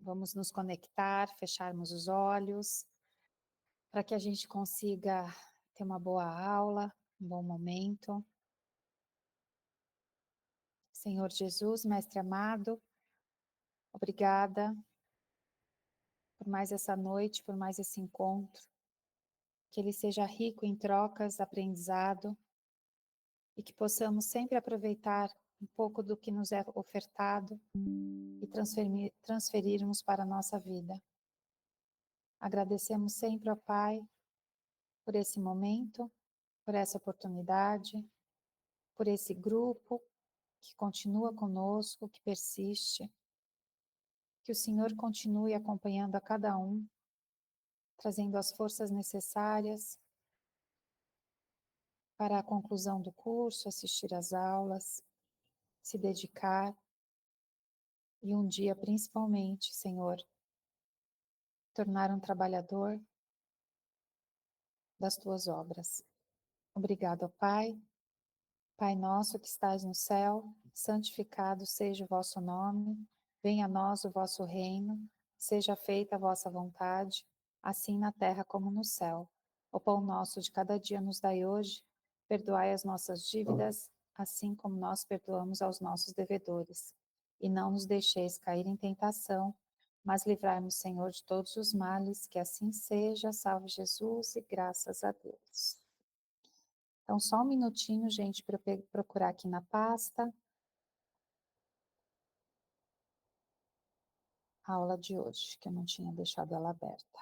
Vamos nos conectar, fecharmos os olhos, para que a gente consiga ter uma boa aula, um bom momento. Senhor Jesus, Mestre amado, obrigada por mais essa noite, por mais esse encontro. Que ele seja rico em trocas, aprendizado, e que possamos sempre aproveitar um pouco do que nos é ofertado e transferirmos para a nossa vida. Agradecemos sempre ao Pai por esse momento, por essa oportunidade, por esse grupo que continua conosco, que persiste. Que o Senhor continue acompanhando a cada um, trazendo as forças necessárias para a conclusão do curso, assistir às aulas, se dedicar e um dia, principalmente, Senhor, tornar um trabalhador das tuas obras. Obrigado, Pai. Pai nosso que estais no céu, santificado seja o vosso nome, venha a nós o vosso reino, seja feita a vossa vontade, assim na terra como no céu. O pão nosso de cada dia nos dai hoje, perdoai as nossas dívidas, assim como nós perdoamos aos nossos devedores. E não nos deixeis cair em tentação, mas livrai-nos, Senhor, de todos os males, que assim seja, salve Jesus e graças a Deus. Então, só um minutinho, gente, para eu procurar aqui na pasta a aula de hoje, que eu não tinha deixado ela aberta.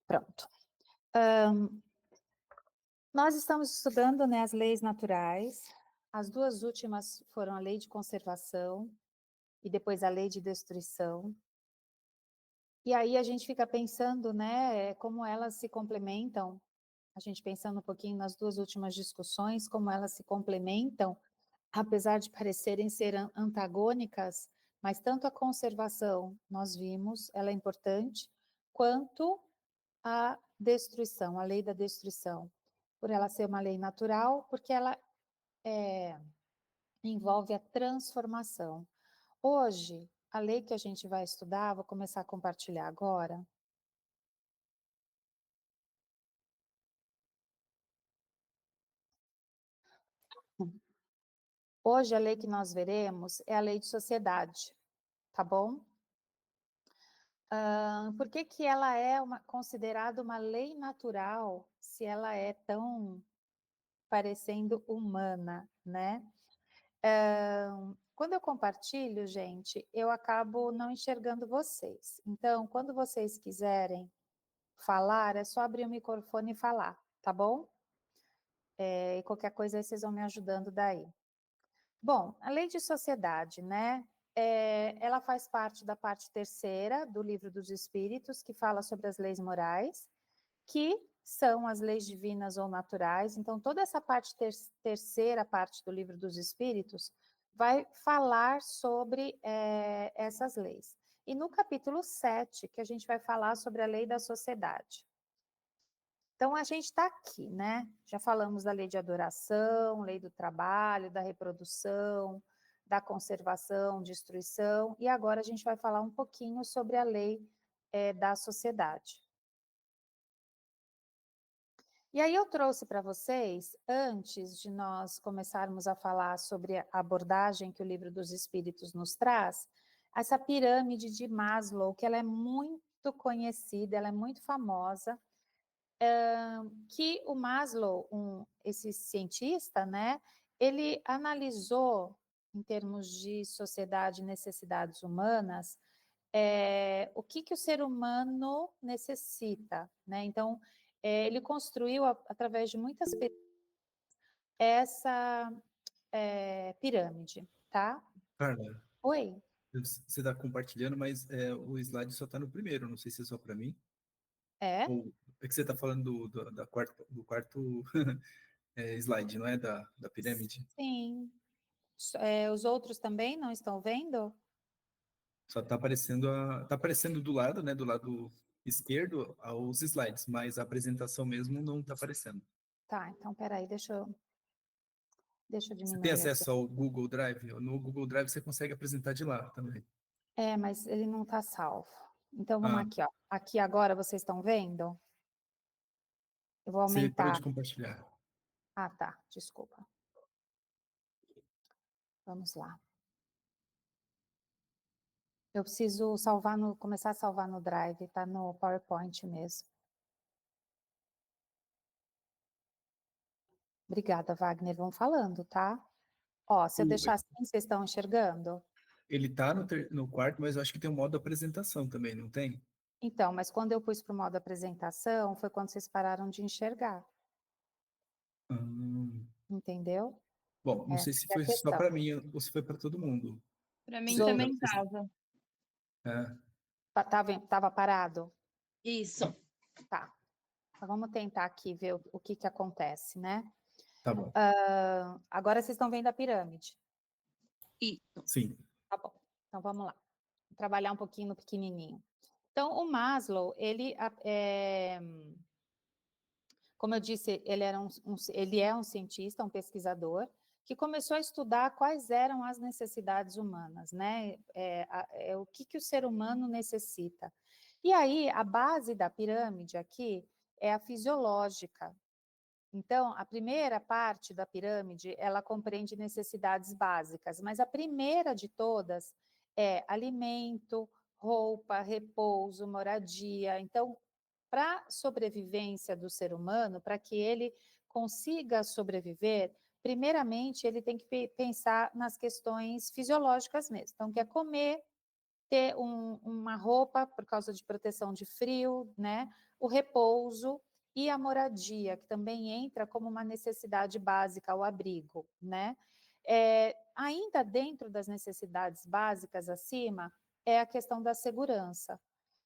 Pronto. Nós estamos estudando, né, as leis naturais. As duas últimas foram a lei de conservação e depois a lei de destruição. E aí a gente fica pensando, né, como elas se complementam. A gente pensando um pouquinho nas duas últimas discussões, como elas se complementam, apesar de parecerem ser antagônicas, mas tanto a conservação, nós vimos, ela é importante, quanto a destruição, a lei da destruição. Por ela ser uma lei natural, porque ela envolve a transformação. Hoje, a lei que a gente vai estudar, vou começar a compartilhar agora. Hoje, a lei que nós veremos é a lei de sociedade, tá bom? Por que que ela é considerada uma lei natural, se ela é tão parecendo humana, né? Quando eu compartilho, gente, eu acabo não enxergando vocês. Então, quando vocês quiserem falar, é só abrir o microfone e falar, tá bom? E qualquer coisa aí vocês vão me ajudando daí. Bom, a lei de sociedade, né? Ela faz parte da parte terceira do Livro dos Espíritos, que fala sobre as leis morais, que são as leis divinas ou naturais. Então, toda essa parte terceira parte do Livro dos Espíritos vai falar sobre essas leis. E no capítulo 7, que a gente vai falar sobre a lei da sociedade. Então, a gente está aqui, né? Já falamos da lei de adoração, lei do trabalho, da reprodução, da conservação, destruição, e agora a gente vai falar um pouquinho sobre a lei da sociedade. E aí eu trouxe para vocês, antes de nós começarmos a falar sobre a abordagem que o Livro dos Espíritos nos traz, essa pirâmide de Maslow, que ela é muito conhecida, ela é muito famosa, que o Maslow, esse cientista, né, ele analisou, em termos de sociedade e necessidades humanas, o que o ser humano necessita, né? Então, ele construiu, através de muitas pesquisas, essa pirâmide, tá? Carla, Oi? você está compartilhando, mas o slide só está no primeiro, não sei se é só para mim. É? Ou é que você está falando do quarto slide, não é? Da pirâmide. Sim. Os outros também não estão vendo? Só tá aparecendo do lado, né? Do lado esquerdo, os slides, mas a apresentação mesmo não tá aparecendo. Tá, então peraí, deixa eu Você tem diminuir aqui. acesso ao Google Drive? No Google Drive você consegue apresentar de lá também. É, mas ele não está salvo. Então vamos Ah, aqui, ó. Aqui agora vocês estão vendo? Eu vou você parou aumentar. de compartilhar. Ah, tá, desculpa. Vamos lá. Eu preciso salvar começar a salvar no Drive, tá no PowerPoint mesmo. Obrigada, Wagner. Vão falando, tá? Ó, se eu deixar assim, vocês estão enxergando? Ele tá no quarto, mas eu acho que tem um modo apresentação também, não tem? Então, mas quando eu pus para o modo apresentação, foi quando vocês pararam de enxergar, Hum. entendeu? Bom, não sei Essa se que é a foi só questão. para mim ou se foi para todo mundo. Para Os mim Você, também outros, tava. é, tava parado? Isso. Tá. Então, vamos tentar aqui ver o que que acontece, né? tá bom. Agora vocês estão vendo a pirâmide. Isso. Sim. Tá bom. Então vamos lá. Vou trabalhar um pouquinho no pequenininho. Então, o Maslow, como eu disse, ele é um cientista, um pesquisador, que começou a estudar quais eram as necessidades humanas, né? O que que o ser humano necessita. E aí, a base da pirâmide aqui é a fisiológica. Então, a primeira parte da pirâmide, ela compreende necessidades básicas, mas a primeira de todas é alimento, roupa, repouso, moradia. Então, para a sobrevivência do ser humano, para que ele consiga sobreviver, primeiramente ele tem que pensar nas questões fisiológicas mesmo. Então, quer comer, ter uma roupa por causa de proteção de frio, né? O repouso e a moradia, que também entra como uma necessidade básica, o abrigo, né? Ainda dentro das necessidades básicas acima, é a questão da segurança.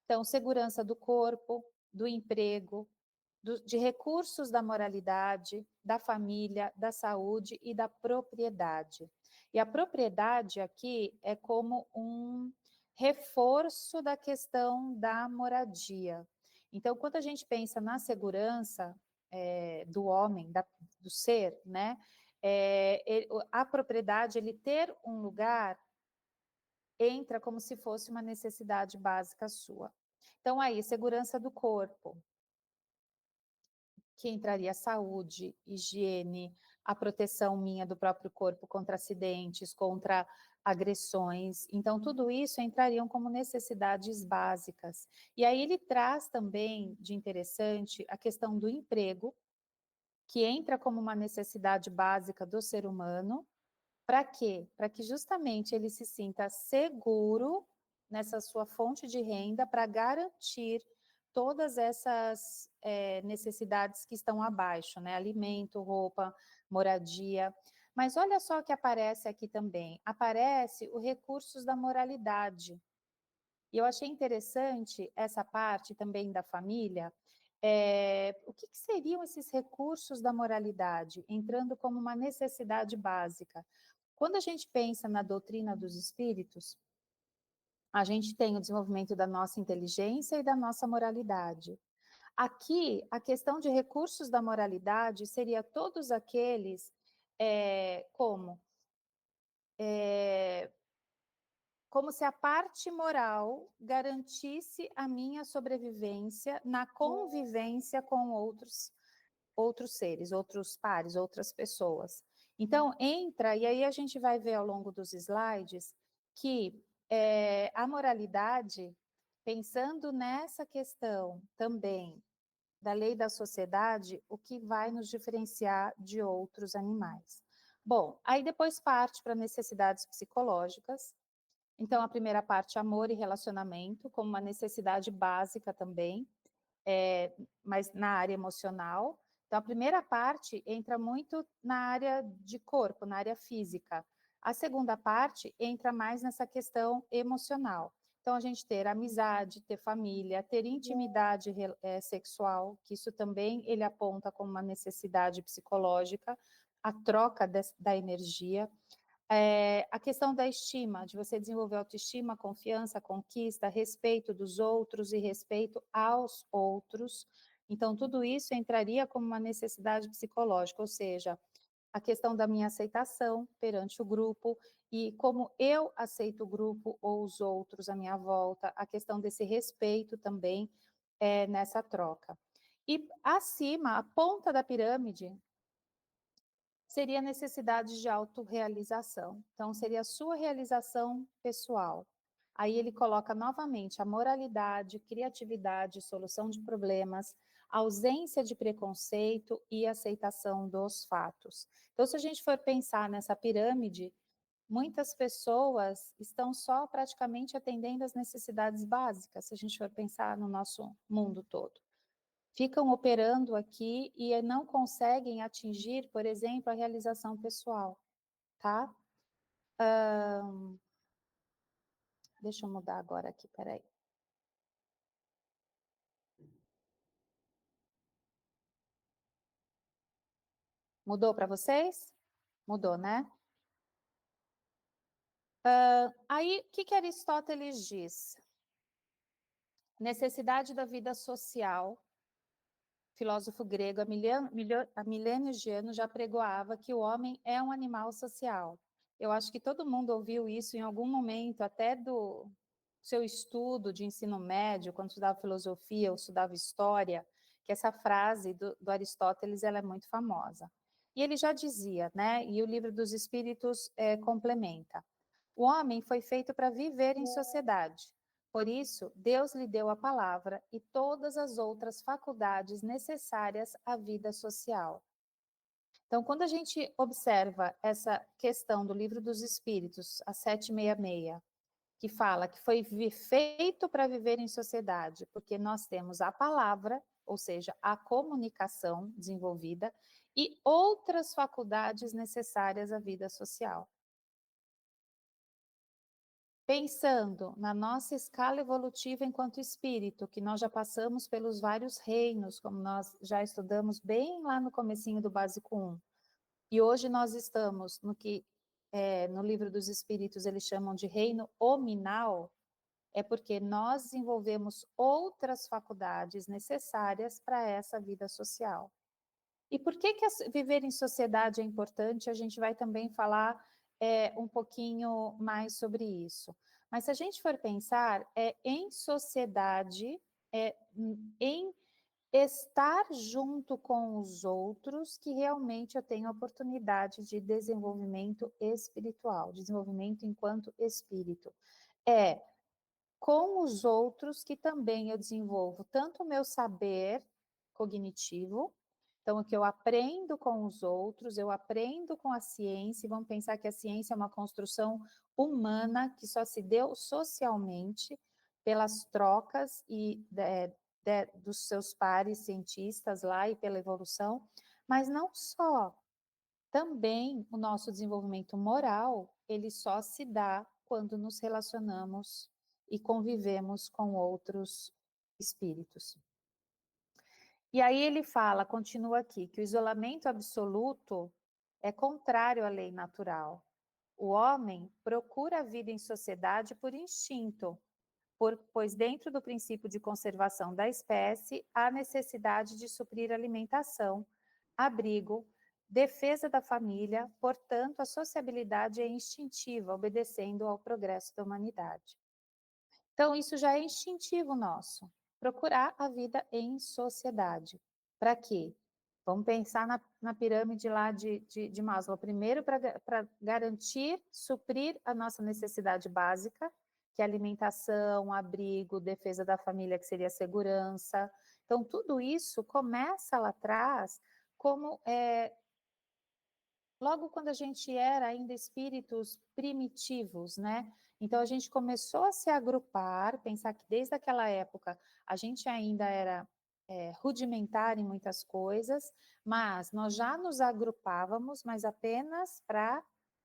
Então, segurança do corpo, do emprego, de recursos da moralidade, da família, da saúde e da propriedade. E a propriedade aqui é como um reforço da questão da moradia. Então, quando a gente pensa na segurança do homem, do ser, né, a propriedade, ele ter um lugar, entra como se fosse uma necessidade básica sua. Então, aí, segurança do corpo, que entraria saúde, higiene, a proteção minha do próprio corpo contra acidentes, contra agressões. Então, tudo isso entrariam como necessidades básicas. E aí ele traz também de interessante a questão do emprego, que entra como uma necessidade básica do ser humano. Para quê? Para que justamente ele se sinta seguro nessa sua fonte de renda para garantir todas essas necessidades que estão abaixo, né? Alimento, roupa, moradia. Mas olha só o que aparece aqui também. Aparece os recursos da moralidade. E eu achei interessante essa parte também da família. O que seriam esses recursos da moralidade, entrando como uma necessidade básica? Quando a gente pensa na doutrina dos espíritos, a gente tem o desenvolvimento da nossa inteligência e da nossa moralidade. Aqui, a questão de recursos da moralidade seria todos aqueles como se a parte moral garantisse a minha sobrevivência na convivência com outros seres, outros pares, outras pessoas. Então, entra, e aí a gente vai ver ao longo dos slides, que a moralidade, pensando nessa questão também da lei da sociedade, o que vai nos diferenciar de outros animais. Bom, aí depois parte para necessidades psicológicas. Então, a primeira parte, amor e relacionamento, como uma necessidade básica também, mas na área emocional. Então, a primeira parte entra muito na área de corpo, na área física. A segunda parte entra mais nessa questão emocional. Então, a gente ter amizade, ter família, ter intimidade sexual, que isso também ele aponta como uma necessidade psicológica, a troca da energia, A questão da estima, de você desenvolver autoestima, confiança, conquista, respeito dos outros e respeito aos outros. Então, tudo isso entraria como uma necessidade psicológica, ou seja, a questão da minha aceitação perante o grupo e como eu aceito o grupo ou os outros à minha volta, a questão desse respeito também nessa troca. E acima, a ponta da pirâmide, seria a necessidade de autorrealização. Então, seria a sua realização pessoal. Aí ele coloca novamente a moralidade, criatividade, solução de problemas, ausência de preconceito e aceitação dos fatos. Então, se a gente for pensar nessa pirâmide, muitas pessoas estão só praticamente atendendo às necessidades básicas, se a gente for pensar no nosso mundo todo. Ficam operando aqui e não conseguem atingir, por exemplo, a realização pessoal, tá? Deixa eu mudar agora aqui, peraí. Mudou para vocês? Mudou, né? Aí, o que Aristóteles diz? Necessidade da vida social. Filósofo grego, há milênios de anos, já pregoava que o homem é um animal social. Eu acho que todo mundo ouviu isso em algum momento, até do seu estudo de ensino médio, quando estudava filosofia ou estudava história, que essa frase do Aristóteles ela é muito famosa. E ele já dizia, né? E o Livro dos Espíritos complementa. O homem foi feito para viver em sociedade. Por isso, Deus lhe deu a palavra e todas as outras faculdades necessárias à vida social. Então, quando a gente observa essa questão do Livro dos Espíritos, a 766, que fala que foi feito para viver em sociedade, porque nós temos a palavra, ou seja, a comunicação desenvolvida, e outras faculdades necessárias à vida social. Pensando na nossa escala evolutiva enquanto espírito, que nós já passamos pelos vários reinos, como nós já estudamos bem lá no comecinho do Básico 1, e hoje nós estamos no que no Livro dos Espíritos eles chamam de reino hominal, é porque nós desenvolvemos outras faculdades necessárias para essa vida social. E por que viver em sociedade é importante? A gente vai também falar um pouquinho mais sobre isso. Mas se a gente for pensar, em sociedade, em estar junto com os outros, que realmente eu tenho oportunidade de desenvolvimento espiritual, desenvolvimento enquanto espírito. Com os outros que também eu desenvolvo tanto o meu saber cognitivo, então o que eu aprendo com os outros, eu aprendo com a ciência, e vamos pensar que a ciência é uma construção humana que só se deu socialmente pelas trocas e dos seus pares cientistas lá e pela evolução, mas não só. Também o nosso desenvolvimento moral, ele só se dá quando nos relacionamos e convivemos com outros espíritos. E aí ele fala, continua aqui, que o isolamento absoluto é contrário à lei natural. O homem procura a vida em sociedade por instinto, pois dentro do princípio de conservação da espécie, há necessidade de suprir alimentação, abrigo, defesa da família, portanto, a sociabilidade é instintiva, obedecendo ao progresso da humanidade. Então, isso já é instintivo nosso, procurar a vida em sociedade. Para quê? Vamos pensar na pirâmide lá de Maslow. Primeiro, para garantir, suprir a nossa necessidade básica, que é alimentação, abrigo, defesa da família, que seria segurança. Então, tudo isso começa lá atrás como logo quando a gente era ainda espíritos primitivos, né? Então a gente começou a se agrupar, pensar que desde aquela época a gente ainda era rudimentar em muitas coisas, mas nós já nos agrupávamos, mas apenas para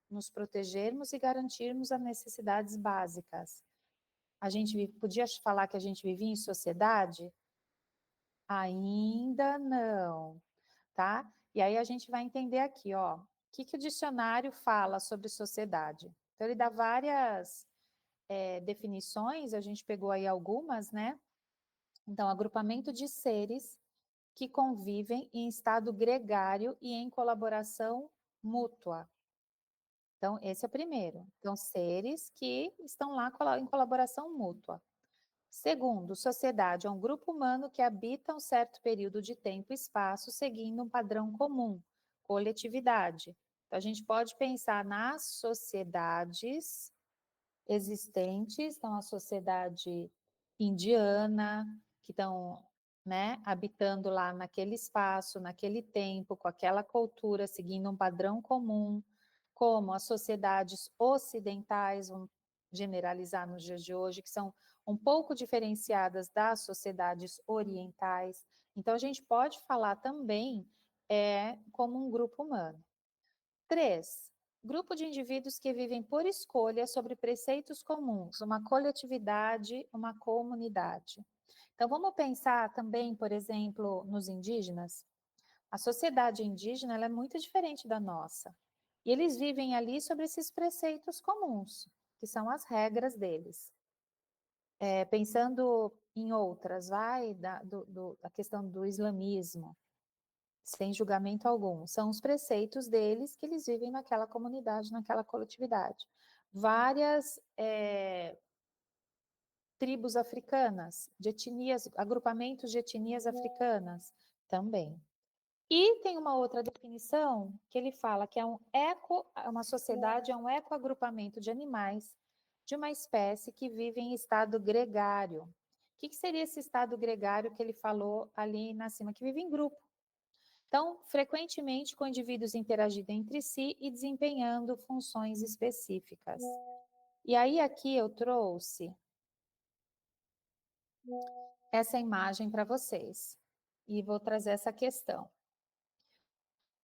nos protegermos e garantirmos as necessidades básicas. A gente podia falar que a gente vivia em sociedade? Ainda não, tá? E aí a gente vai entender aqui, ó, que o dicionário fala sobre sociedade? Então, ele dá várias definições, a gente pegou aí algumas, né? Então, agrupamento de seres que convivem em estado gregário e em colaboração mútua. Então, esse é o primeiro. Então, seres que estão lá em colaboração mútua. Segundo, sociedade é um grupo humano que habita um certo período de tempo e espaço seguindo um padrão comum, coletividade. Então, a gente pode pensar nas sociedades existentes, então a sociedade indiana, que estão, né, habitando lá naquele espaço, naquele tempo, com aquela cultura, seguindo um padrão comum, como as sociedades ocidentais, vamos generalizar nos dias de hoje, que são um pouco diferenciadas das sociedades orientais. Então, a gente pode falar também como um grupo humano. 3. Grupo de indivíduos que vivem por escolha sobre preceitos comuns, uma coletividade, uma comunidade. Então, vamos pensar também, por exemplo, nos indígenas. A sociedade indígena ela é muito diferente da nossa. E eles vivem ali sobre esses preceitos comuns, que são as regras deles. Pensando em outras, da questão do islamismo, sem julgamento algum. São os preceitos deles que eles vivem naquela comunidade, naquela coletividade. Várias tribos africanas, de etnias, agrupamentos de etnias africanas também. E tem uma outra definição que ele fala que uma sociedade é um ecoagrupamento de animais de uma espécie que vive em estado gregário. O que seria esse estado gregário que ele falou ali na cima? Que vive em grupo. Então, frequentemente com indivíduos interagindo entre si e desempenhando funções específicas. E aí aqui eu trouxe essa imagem para vocês. E vou trazer essa questão.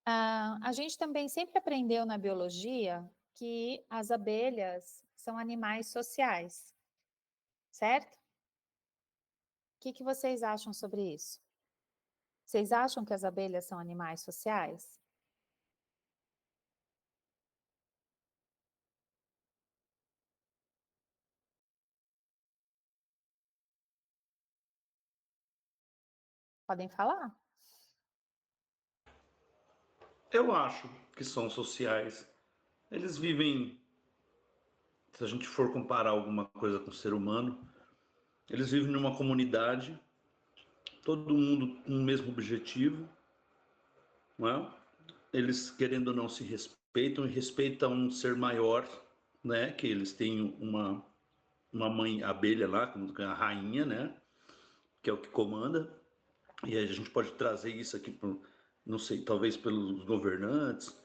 A gente também sempre aprendeu na biologia que as abelhas são animais sociais, certo? O que vocês acham sobre isso? Vocês acham que as abelhas são animais sociais? Podem falar? Eu acho que são sociais. Eles vivem, se a gente for comparar alguma coisa com o ser humano, eles vivem numa comunidade, todo mundo com o mesmo objetivo, não é? Eles, querendo ou não, se respeitam e respeitam um ser maior, né? Que eles têm uma mãe abelha lá, como a rainha, né? Que é o que comanda. E a gente pode trazer isso aqui, não sei, talvez pelos governantes,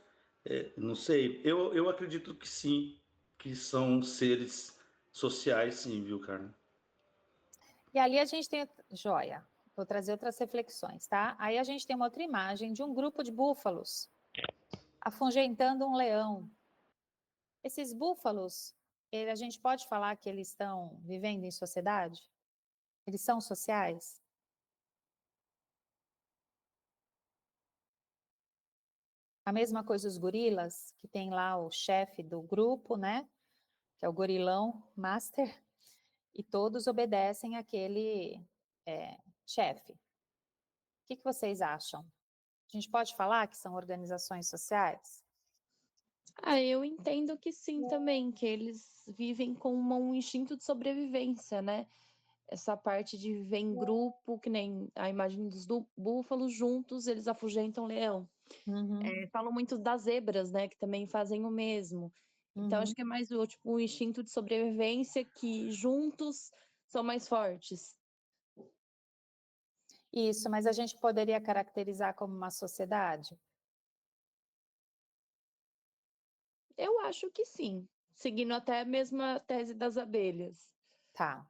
não sei. Eu acredito que sim, que são seres sociais, sim, viu, Carla? E ali a gente tem, joia, vou trazer outras reflexões, tá? Aí a gente tem uma outra imagem de um grupo de búfalos afugentando um leão. Esses búfalos, a gente pode falar que eles estão vivendo em sociedade? Eles são sociais? A mesma coisa os gorilas, que tem lá o chefe do grupo, né? Que é o gorilão master, e todos obedecem aquele chefe. O que vocês acham? A gente pode falar que são organizações sociais? Eu entendo que sim também, que eles vivem com um instinto de sobrevivência, né? Essa parte de viver em grupo, que nem a imagem dos búfalos juntos, eles afugentam o leão. Uhum, Falam muito das zebras, né? Que também fazem o mesmo. Então, acho uhum. que é mais o instinto de sobrevivência que juntos são mais fortes. Isso, mas a gente poderia caracterizar como uma sociedade? Eu acho que sim, seguindo até a mesma tese das abelhas. Tá.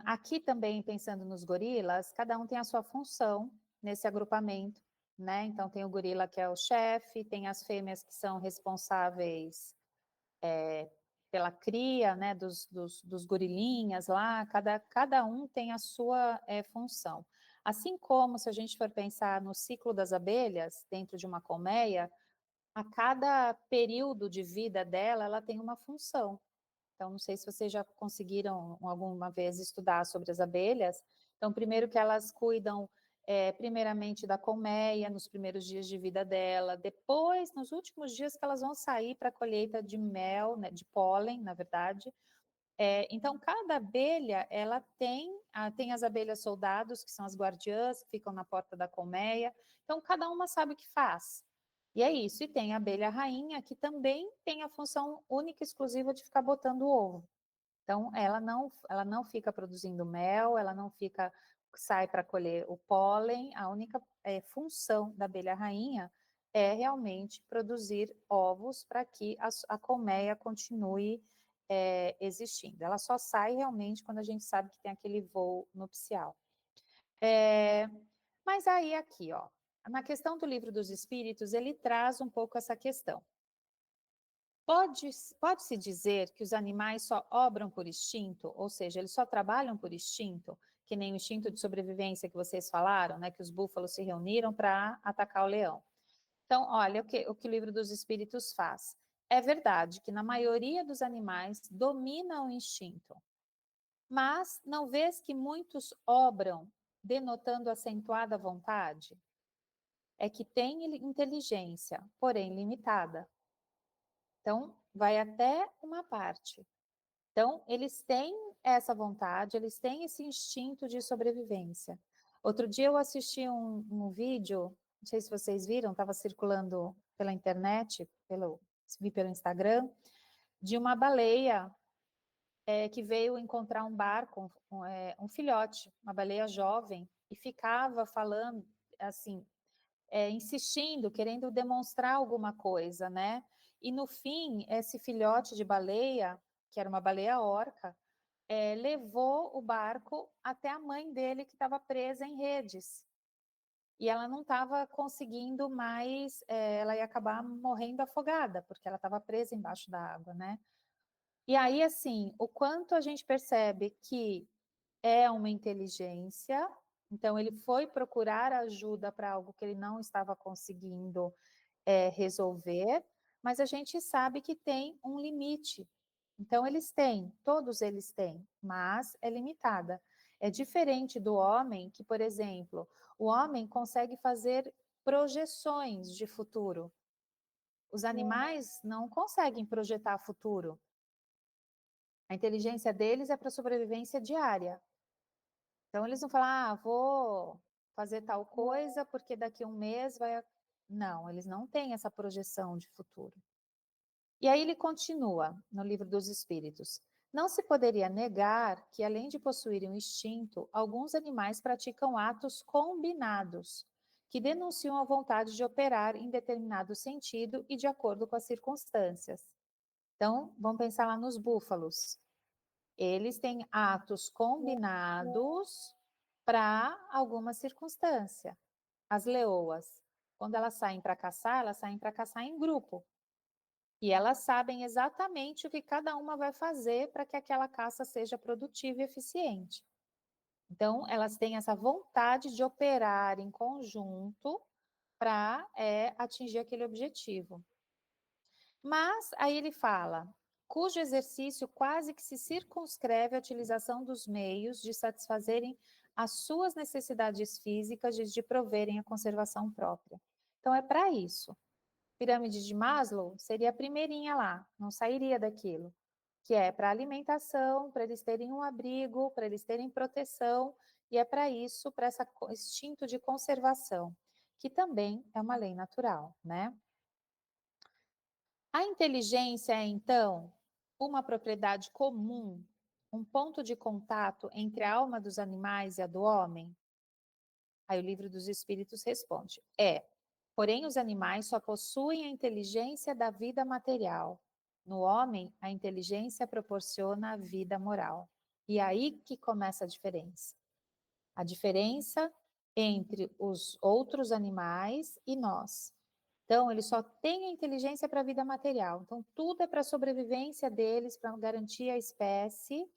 Aqui também, pensando nos gorilas, cada um tem a sua função nesse agrupamento, né? Então, tem o gorila que é o chefe, tem as fêmeas que são responsáveis pela cria, né, dos gorilinhas lá, cada um tem a sua função. Assim como, se a gente for pensar no ciclo das abelhas, dentro de uma colmeia, a cada período de vida dela, ela tem uma função. Então, não sei se vocês já conseguiram alguma vez estudar sobre as abelhas. Então, primeiro que elas cuidam, primeiramente da colmeia, nos primeiros dias de vida dela, depois, nos últimos dias que elas vão sair para a colheita de mel, né, de pólen, na verdade. Então, cada abelha, ela tem as abelhas soldados, que são as guardiãs, que ficam na porta da colmeia. Então, cada uma sabe o que faz. E é isso. E tem a abelha rainha, que também tem a função única e exclusiva de ficar botando ovo. Então, ela não fica produzindo mel, ela não sai para colher o pólen. A única função da abelha rainha é realmente produzir ovos para que a colmeia continue existindo. Ela só sai realmente quando a gente sabe que tem aquele voo nupcial. Mas aí aqui, ó, na questão do Livro dos Espíritos, ele traz um pouco essa questão. Pode-se dizer que os animais só obram por instinto, ou seja, eles só trabalham por instinto, que nem o instinto de sobrevivência que vocês falaram, né, que os búfalos se reuniram para atacar o leão. Então, olha o que o Livro dos Espíritos faz. É verdade que na maioria dos animais domina o instinto, mas não vês que muitos obram denotando acentuada vontade? É que tem inteligência, porém limitada. Então, vai até uma parte. Então, eles têm essa vontade, eles têm esse instinto de sobrevivência. Outro dia eu assisti um vídeo, não sei se vocês viram, estava circulando pela internet, vi pelo Instagram, de uma baleia que veio encontrar um barco, um filhote, uma baleia jovem, e ficava falando, assim, insistindo, querendo demonstrar alguma coisa, né? E no fim, esse filhote de baleia, que era uma baleia orca, levou o barco até a mãe dele, que estava presa em redes. E ela não estava conseguindo mais, ela ia acabar morrendo afogada, porque ela estava presa embaixo da água, né? E aí, assim, o quanto a gente percebe que é uma inteligência, então ele foi procurar ajuda para algo que ele não estava conseguindo resolver, mas a gente sabe que tem um limite. Então, todos eles têm, mas é limitada. É diferente do homem, que, por exemplo, o homem consegue fazer projeções de futuro. Os animais não conseguem projetar futuro. A inteligência deles é para sobrevivência diária. Então, eles não falam, vou fazer tal coisa porque daqui a um mês vai... Não, eles não têm essa projeção de futuro. E aí ele continua no Livro dos Espíritos. Não se poderia negar que, além de possuírem um instinto, alguns animais praticam atos combinados, que denunciam a vontade de operar em determinado sentido e de acordo com as circunstâncias. Então, vamos pensar lá nos búfalos. Eles têm atos combinados para alguma circunstância. As leoas, quando elas saem para caçar, elas saem para caçar em grupo. E elas sabem exatamente o que cada uma vai fazer para que aquela caça seja produtiva e eficiente. Então, elas têm essa vontade de operar em conjunto para atingir aquele objetivo. Mas aí ele fala, cujo exercício quase que se circunscreve à utilização dos meios de satisfazerem as suas necessidades físicas e de proverem a conservação própria. Então, é para isso. Pirâmide de Maslow seria a primeirinha lá, não sairia daquilo, que é para alimentação, para eles terem um abrigo, para eles terem proteção, e é para isso, para esse instinto de conservação, que também é uma lei natural, né? A inteligência é, então, uma propriedade comum, um ponto de contato entre a alma dos animais e a do homem? Aí o Livro dos Espíritos responde, porém os animais só possuem a inteligência da vida material. No homem, a inteligência proporciona a vida moral. E aí que começa a diferença. A diferença entre os outros animais e nós. Então, eles só têm a inteligência para a vida material. Então, tudo é para a sobrevivência deles, para garantir a espécie.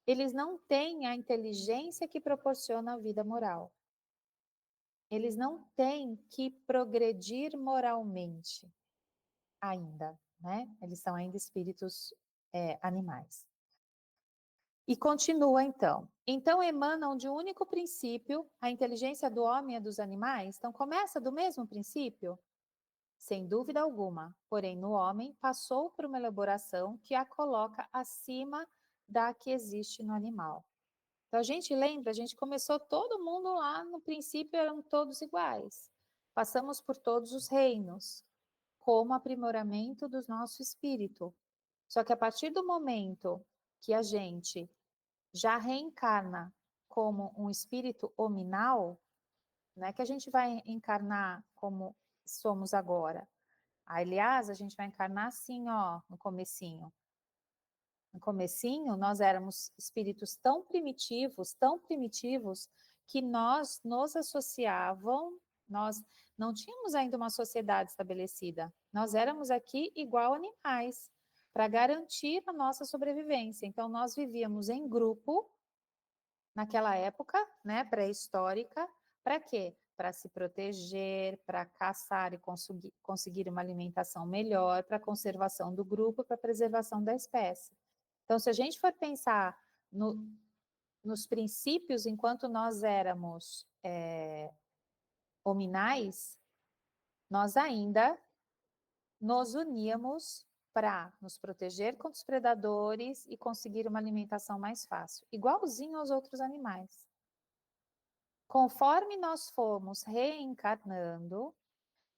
eles não têm a inteligência que proporciona a vida moral. Eles não têm que progredir moralmente ainda, né? Eles são ainda espíritos animais. E continua então. Então emanam de um único princípio, a inteligência do homem e dos animais. Então começa do mesmo princípio? Sem dúvida alguma. Porém, no homem passou por uma elaboração que a coloca acima da que existe no animal. Então a gente lembra, a gente começou todo mundo lá, no princípio eram todos iguais. Passamos por todos os reinos, como aprimoramento do nosso espírito. Só que a partir do momento que a gente já reencarna como um espírito hominal, não é que a gente vai encarnar como somos agora. Aliás, a gente vai encarnar assim, ó, no comecinho. No comecinho, nós éramos espíritos tão primitivos, que nós nos associavam, nós não tínhamos ainda uma sociedade estabelecida. Nós éramos aqui igual animais, para garantir a nossa sobrevivência. Então, nós vivíamos em grupo, naquela época, né, pré-histórica, para quê? Para se proteger, para caçar e conseguir uma alimentação melhor, para a conservação do grupo, para a preservação da espécie. Então, se a gente for pensar nos princípios enquanto nós éramos hominais, nós ainda nos uníamos para nos proteger contra os predadores e conseguir uma alimentação mais fácil, igualzinho aos outros animais. Conforme nós fomos reencarnando,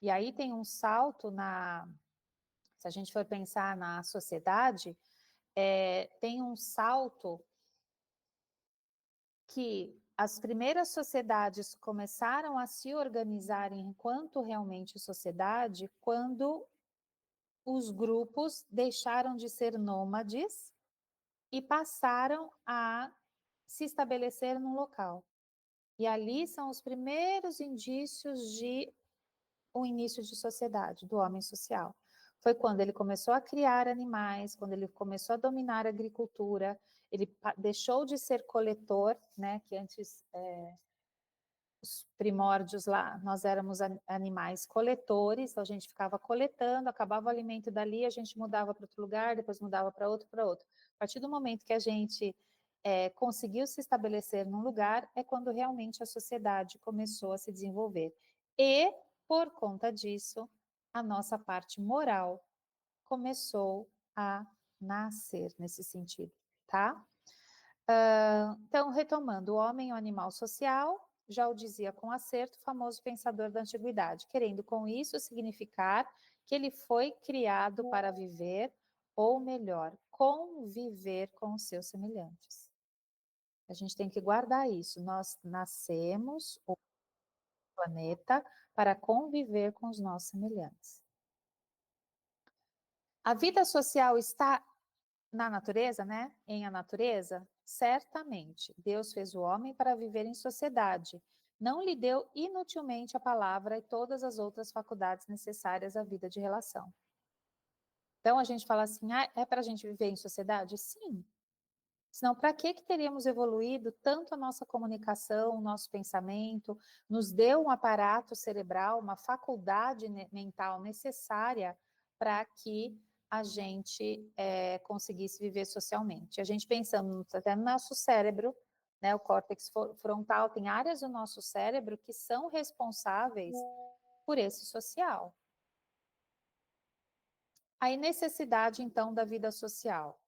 e aí tem um salto se a gente for pensar na sociedade, tem um salto que as primeiras sociedades começaram a se organizar enquanto realmente sociedade quando os grupos deixaram de ser nômades e passaram a se estabelecer num local. E ali são os primeiros indícios de o início de sociedade, do homem social. Foi quando ele começou a criar animais, quando ele começou a dominar a agricultura, ele deixou de ser coletor, né, que antes, os primórdios lá, nós éramos animais coletores, então a gente ficava coletando, acabava o alimento dali, a gente mudava para outro lugar, depois mudava para outro, para outro. A partir do momento que a gente conseguiu se estabelecer num lugar, é quando realmente a sociedade começou a se desenvolver. E, por conta disso, a nossa parte moral começou a nascer nesse sentido, tá? Então, retomando, o homem é um animal social, já o dizia com acerto o famoso pensador da antiguidade, querendo com isso significar que ele foi criado para viver, ou melhor, conviver com os seus semelhantes. A gente tem que guardar isso, nós nascemos no planeta para conviver com os nossos semelhantes. A vida social está na natureza, né? Em a natureza? Certamente. Deus fez o homem para viver em sociedade. Não lhe deu inutilmente a palavra e todas as outras faculdades necessárias à vida de relação. Então a gente fala assim, é para a gente viver em sociedade? Sim. Senão, para que teríamos evoluído tanto a nossa comunicação, o nosso pensamento, nos deu um aparato cerebral, uma faculdade mental necessária para que a gente conseguisse viver socialmente. A gente pensando até no nosso cérebro, né, o córtex frontal, tem áreas do nosso cérebro que são responsáveis por esse social. A necessidade, então, da vida social.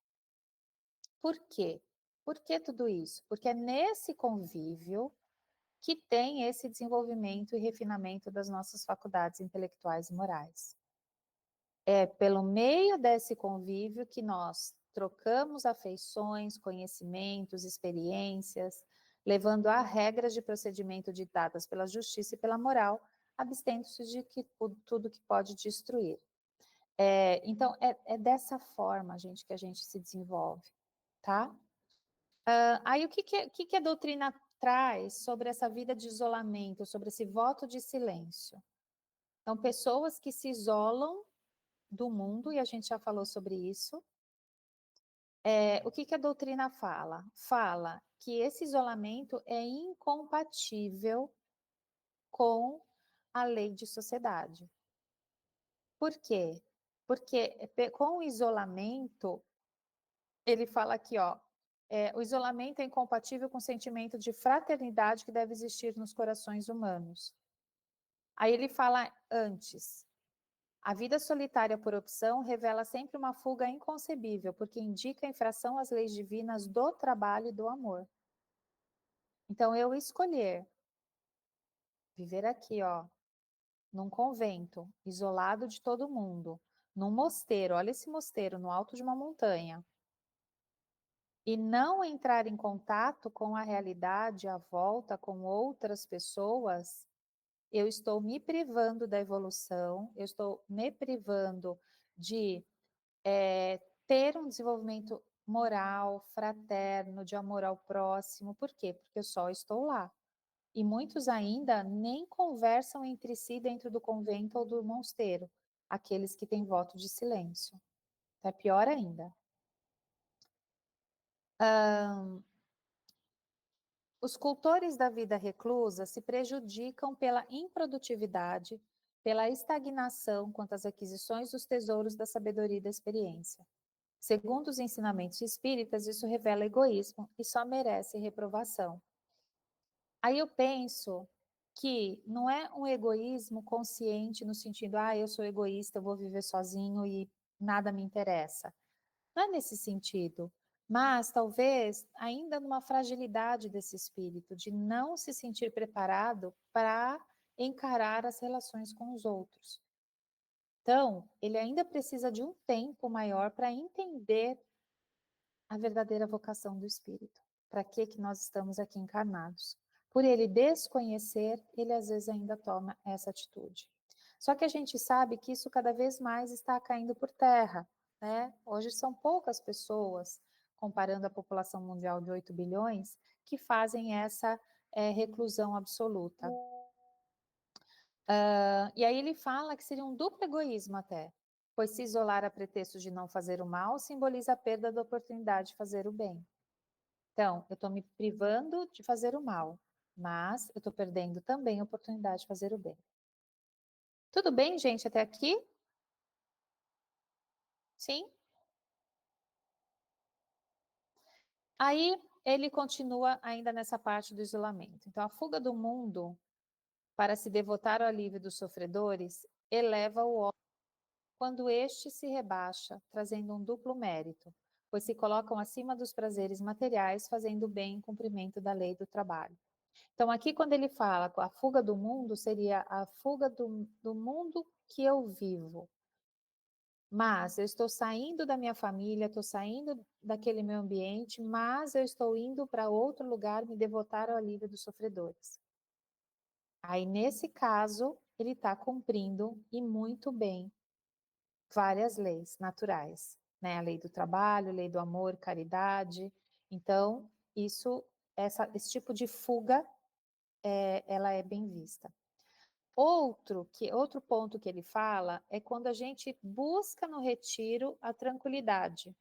Por quê? Por que tudo isso? Porque é nesse convívio que tem esse desenvolvimento e refinamento das nossas faculdades intelectuais e morais. É pelo meio desse convívio que nós trocamos afeições, conhecimentos, experiências, levando a regras de procedimento ditadas pela justiça e pela moral, abstendo-se de tudo que pode destruir. Então, é dessa forma, gente, que a gente se desenvolve, tá? Aí, o que a doutrina traz sobre essa vida de isolamento, sobre esse voto de silêncio? Então, pessoas que se isolam do mundo, e a gente já falou sobre isso, O que a doutrina fala? Fala que esse isolamento é incompatível com a lei de sociedade. Por quê? Porque com o isolamento, ele fala aqui, ó, o isolamento é incompatível com o sentimento de fraternidade que deve existir nos corações humanos. Aí ele fala antes, a vida solitária por opção revela sempre uma fuga inconcebível, porque indica a infração às leis divinas do trabalho e do amor. Então, eu escolher viver aqui, ó, num convento, isolado de todo mundo, num mosteiro, olha esse mosteiro, no alto de uma montanha, e não entrar em contato com a realidade à volta, com outras pessoas, eu estou me privando da evolução, eu estou me privando de ter um desenvolvimento moral, fraterno, de amor ao próximo. Por quê? Porque eu só estou lá. E muitos ainda nem conversam entre si dentro do convento ou do mosteiro, aqueles que têm voto de silêncio. É pior ainda. Os cultores da vida reclusa se prejudicam pela improdutividade, pela estagnação quanto às aquisições dos tesouros da sabedoria e da experiência. Segundo os ensinamentos espíritas, isso revela egoísmo e só merece reprovação. Aí eu penso que não é um egoísmo consciente no sentido, eu sou egoísta, eu vou viver sozinho e nada me interessa. Não é nesse sentido, mas talvez ainda numa fragilidade desse espírito, de não se sentir preparado para encarar as relações com os outros. Então, ele ainda precisa de um tempo maior para entender a verdadeira vocação do espírito. Para que nós estamos aqui encarnados? Por ele desconhecer, ele às vezes ainda toma essa atitude. Só que a gente sabe que isso cada vez mais está caindo por terra, né? Hoje são poucas pessoas, comparando a população mundial de 8 bilhões, que fazem essa reclusão absoluta. E aí ele fala que seria um duplo egoísmo até, pois se isolar a pretexto de não fazer o mal simboliza a perda da oportunidade de fazer o bem. Então, eu estou me privando de fazer o mal, mas eu estou perdendo também a oportunidade de fazer o bem. Tudo bem, gente, até aqui? Sim? Aí ele continua ainda nessa parte do isolamento. Então, a fuga do mundo para se devotar ao alívio dos sofredores eleva o homem quando este se rebaixa, trazendo um duplo mérito, pois se colocam acima dos prazeres materiais, fazendo bem em cumprimento da lei do trabalho. Então, aqui quando ele fala a fuga do mundo, seria a fuga do mundo que eu vivo. Mas eu estou saindo da minha família, estou saindo daquele meu ambiente, mas eu estou indo para outro lugar me devotar ao alívio dos sofredores. Aí, nesse caso, ele está cumprindo, e muito bem, várias leis naturais, né? A lei do trabalho, lei do amor, caridade. Então, esse tipo de fuga, ela é bem vista. Outro ponto que ele fala é quando a gente busca no retiro a tranquilidade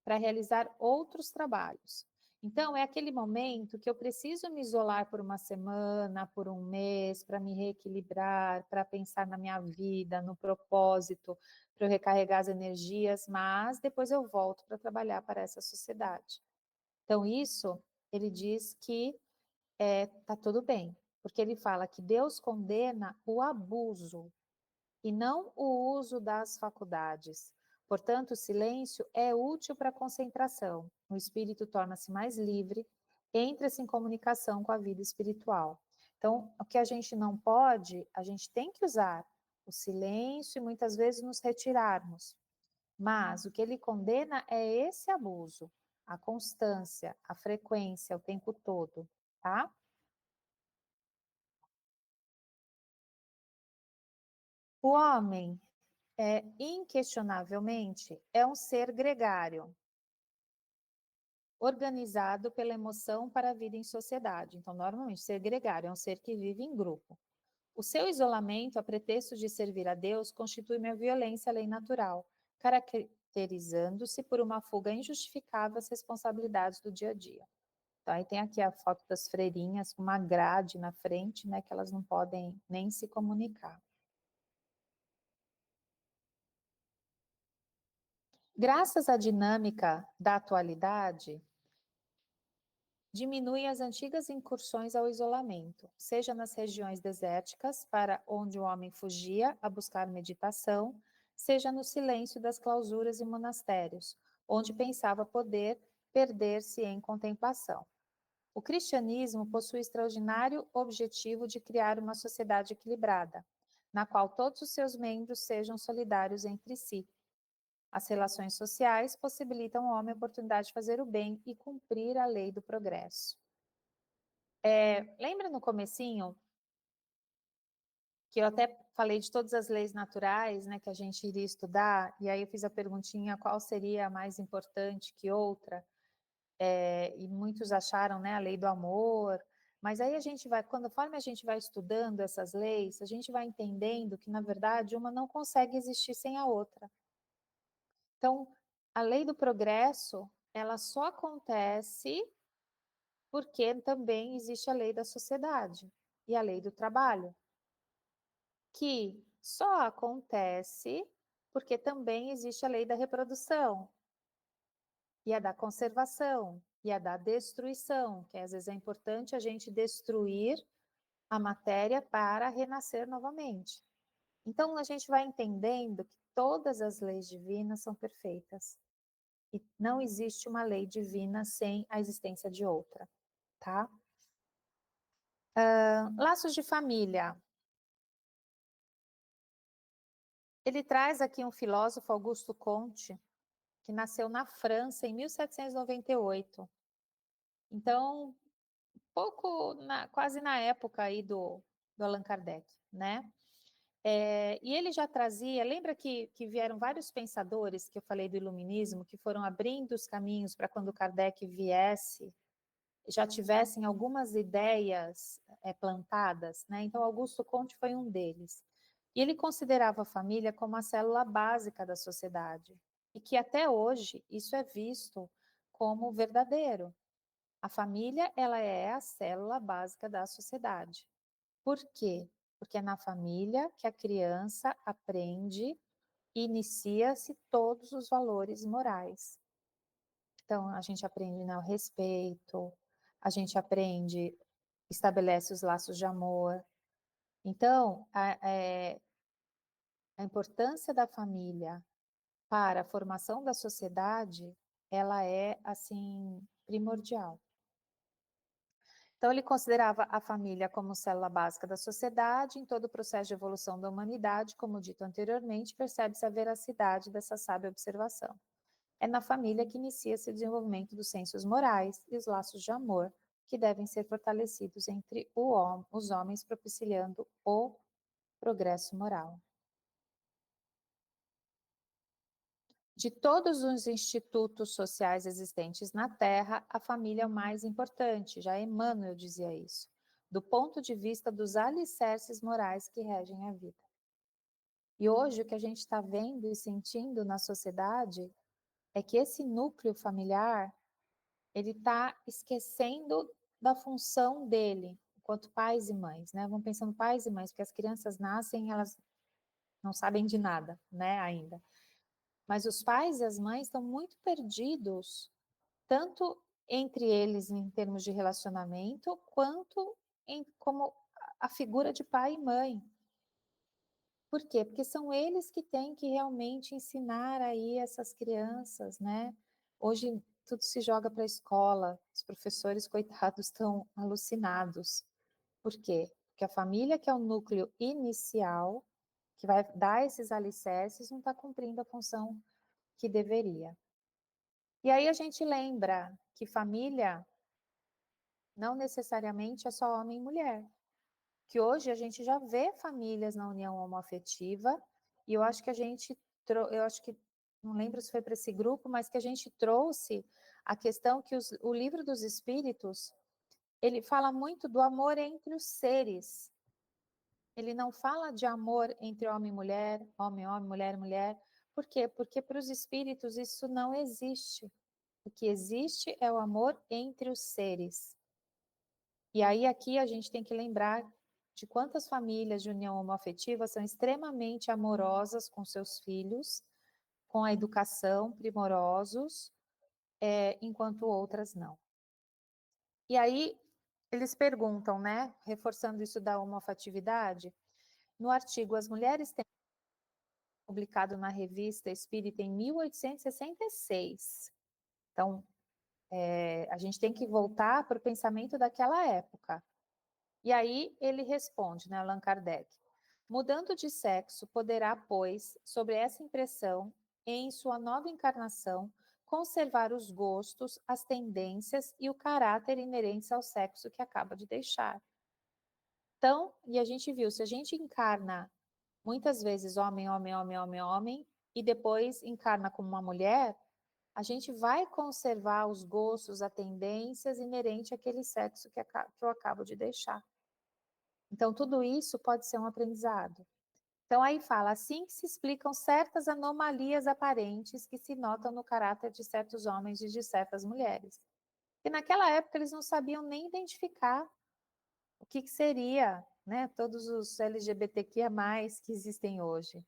para realizar outros trabalhos. Então, é aquele momento que eu preciso me isolar por uma semana, por um mês, para me reequilibrar, para pensar na minha vida, no propósito, para eu recarregar as energias, mas depois eu volto para trabalhar para essa sociedade. Então, isso, ele diz que tá tudo bem, porque ele fala que Deus condena o abuso e não o uso das faculdades. Portanto, o silêncio é útil para a concentração. O espírito torna-se mais livre, entra-se em comunicação com a vida espiritual. Então, o que a gente não pode, a gente tem que usar o silêncio e muitas vezes nos retirarmos. Mas o que ele condena é esse abuso, a constância, a frequência, o tempo todo, tá? O homem, inquestionavelmente, é um ser gregário, organizado pela emoção para a vida em sociedade. Então, normalmente, ser gregário é um ser que vive em grupo. O seu isolamento, a pretexto de servir a Deus, constitui uma violência à lei natural, caracterizando-se por uma fuga injustificável às responsabilidades do dia a dia. Então, aí tem aqui a foto das freirinhas, uma grade na frente, né, que elas não podem nem se comunicar. Graças à dinâmica da atualidade, diminui as antigas incursões ao isolamento, seja nas regiões desérticas, para onde o homem fugia a buscar meditação, seja no silêncio das clausuras e monastérios, onde pensava poder perder-se em contemplação. O cristianismo possui o extraordinário objetivo de criar uma sociedade equilibrada, na qual todos os seus membros sejam solidários entre si. As relações sociais possibilitam ao homem a oportunidade de fazer o bem e cumprir a lei do progresso. Lembra no comecinho que eu até falei de todas as leis naturais, né, que a gente iria estudar, e aí eu fiz a perguntinha qual seria a mais importante que outra, e muitos acharam, né, a lei do amor, mas aí a gente vai, conforme a gente vai estudando essas leis, a gente vai entendendo que, na verdade, uma não consegue existir sem a outra. Então, a lei do progresso, ela só acontece porque também existe a lei da sociedade e a lei do trabalho, que só acontece porque também existe a lei da reprodução e a da conservação e a da destruição, que às vezes é importante a gente destruir a matéria para renascer novamente. Então, a gente vai entendendo que todas as leis divinas são perfeitas. E não existe uma lei divina sem a existência de outra, tá? Laços de família. Ele traz aqui um filósofo, Augusto Comte, que nasceu na França em 1798. Então, quase na época aí do Allan Kardec, né? E ele já trazia, lembra que vieram vários pensadores, que eu falei do iluminismo, que foram abrindo os caminhos para quando Kardec viesse, já tivessem algumas ideias plantadas, né? Então, Augusto Comte foi um deles. E ele considerava a família como a célula básica da sociedade, e que até hoje isso é visto como verdadeiro. A família, ela é a célula básica da sociedade. Por quê? Porque é na família que a criança aprende e inicia-se todos os valores morais. Então, a gente aprende o respeito, a gente aprende, estabelece os laços de amor. Então, a importância da família para a formação da sociedade, ela é, assim, primordial. Então, ele considerava a família como célula básica da sociedade. Em todo o processo de evolução da humanidade, como dito anteriormente, percebe-se a veracidade dessa sábia observação. É na família que inicia-se o desenvolvimento dos sensos morais e os laços de amor, que devem ser fortalecidos entre os homens, propiciando o progresso moral. De todos os institutos sociais existentes na Terra, a família é o mais importante, já Emmanuel dizia isso, do ponto de vista dos alicerces morais que regem a vida. E hoje o que a gente está vendo e sentindo na sociedade é que esse núcleo familiar, ele está esquecendo da função dele, enquanto pais e mães, né? Vamos pensando pais e mães, porque as crianças nascem, elas não sabem de nada, né, ainda. Mas os pais e as mães estão muito perdidos, tanto entre eles em termos de relacionamento, quanto como a figura de pai e mãe. Por quê? Porque são eles que têm que realmente ensinar aí essas crianças, né? Hoje tudo se joga para a escola, os professores, coitados, estão alucinados. Por quê? Porque a família, que é o núcleo inicial, que vai dar esses alicerces, não está cumprindo a função que deveria. E aí a gente lembra que família não necessariamente é só homem e mulher. Que hoje a gente já vê famílias na união homoafetiva, e eu acho que não lembro se foi para esse grupo, mas que a gente trouxe a questão que o livro dos Espíritos, ele fala muito do amor entre os seres. Ele não fala de amor entre homem e mulher, mulher, Por quê? Porque para os espíritos isso não existe. O que existe é o amor entre os seres. E aí aqui a gente tem que lembrar de quantas famílias de união homoafetiva são extremamente amorosas com seus filhos, com a educação, primorosos, enquanto outras não. E aí eles perguntam, né, reforçando isso da homoafetividade, no artigo As Mulheres Têm, publicado na Revista Espírita em 1866. Então, a gente tem que voltar para o pensamento daquela época. E aí ele responde, né, Allan Kardec, mudando de sexo, poderá, pois, sobre essa impressão, em sua nova encarnação, conservar os gostos, as tendências e o caráter inerentes ao sexo que acaba de deixar. Então, e a gente viu, se a gente encarna muitas vezes homem, homem, homem, homem, homem, e depois encarna como uma mulher, a gente vai conservar os gostos, as tendências inerentes àquele sexo que eu acabo de deixar. Então, tudo isso pode ser um aprendizado. Então, aí fala, assim que se explicam certas anomalias aparentes que se notam no caráter de certos homens e de certas mulheres. E naquela época eles não sabiam nem identificar o que seria, né, todos os LGBTQIA+, que existem hoje.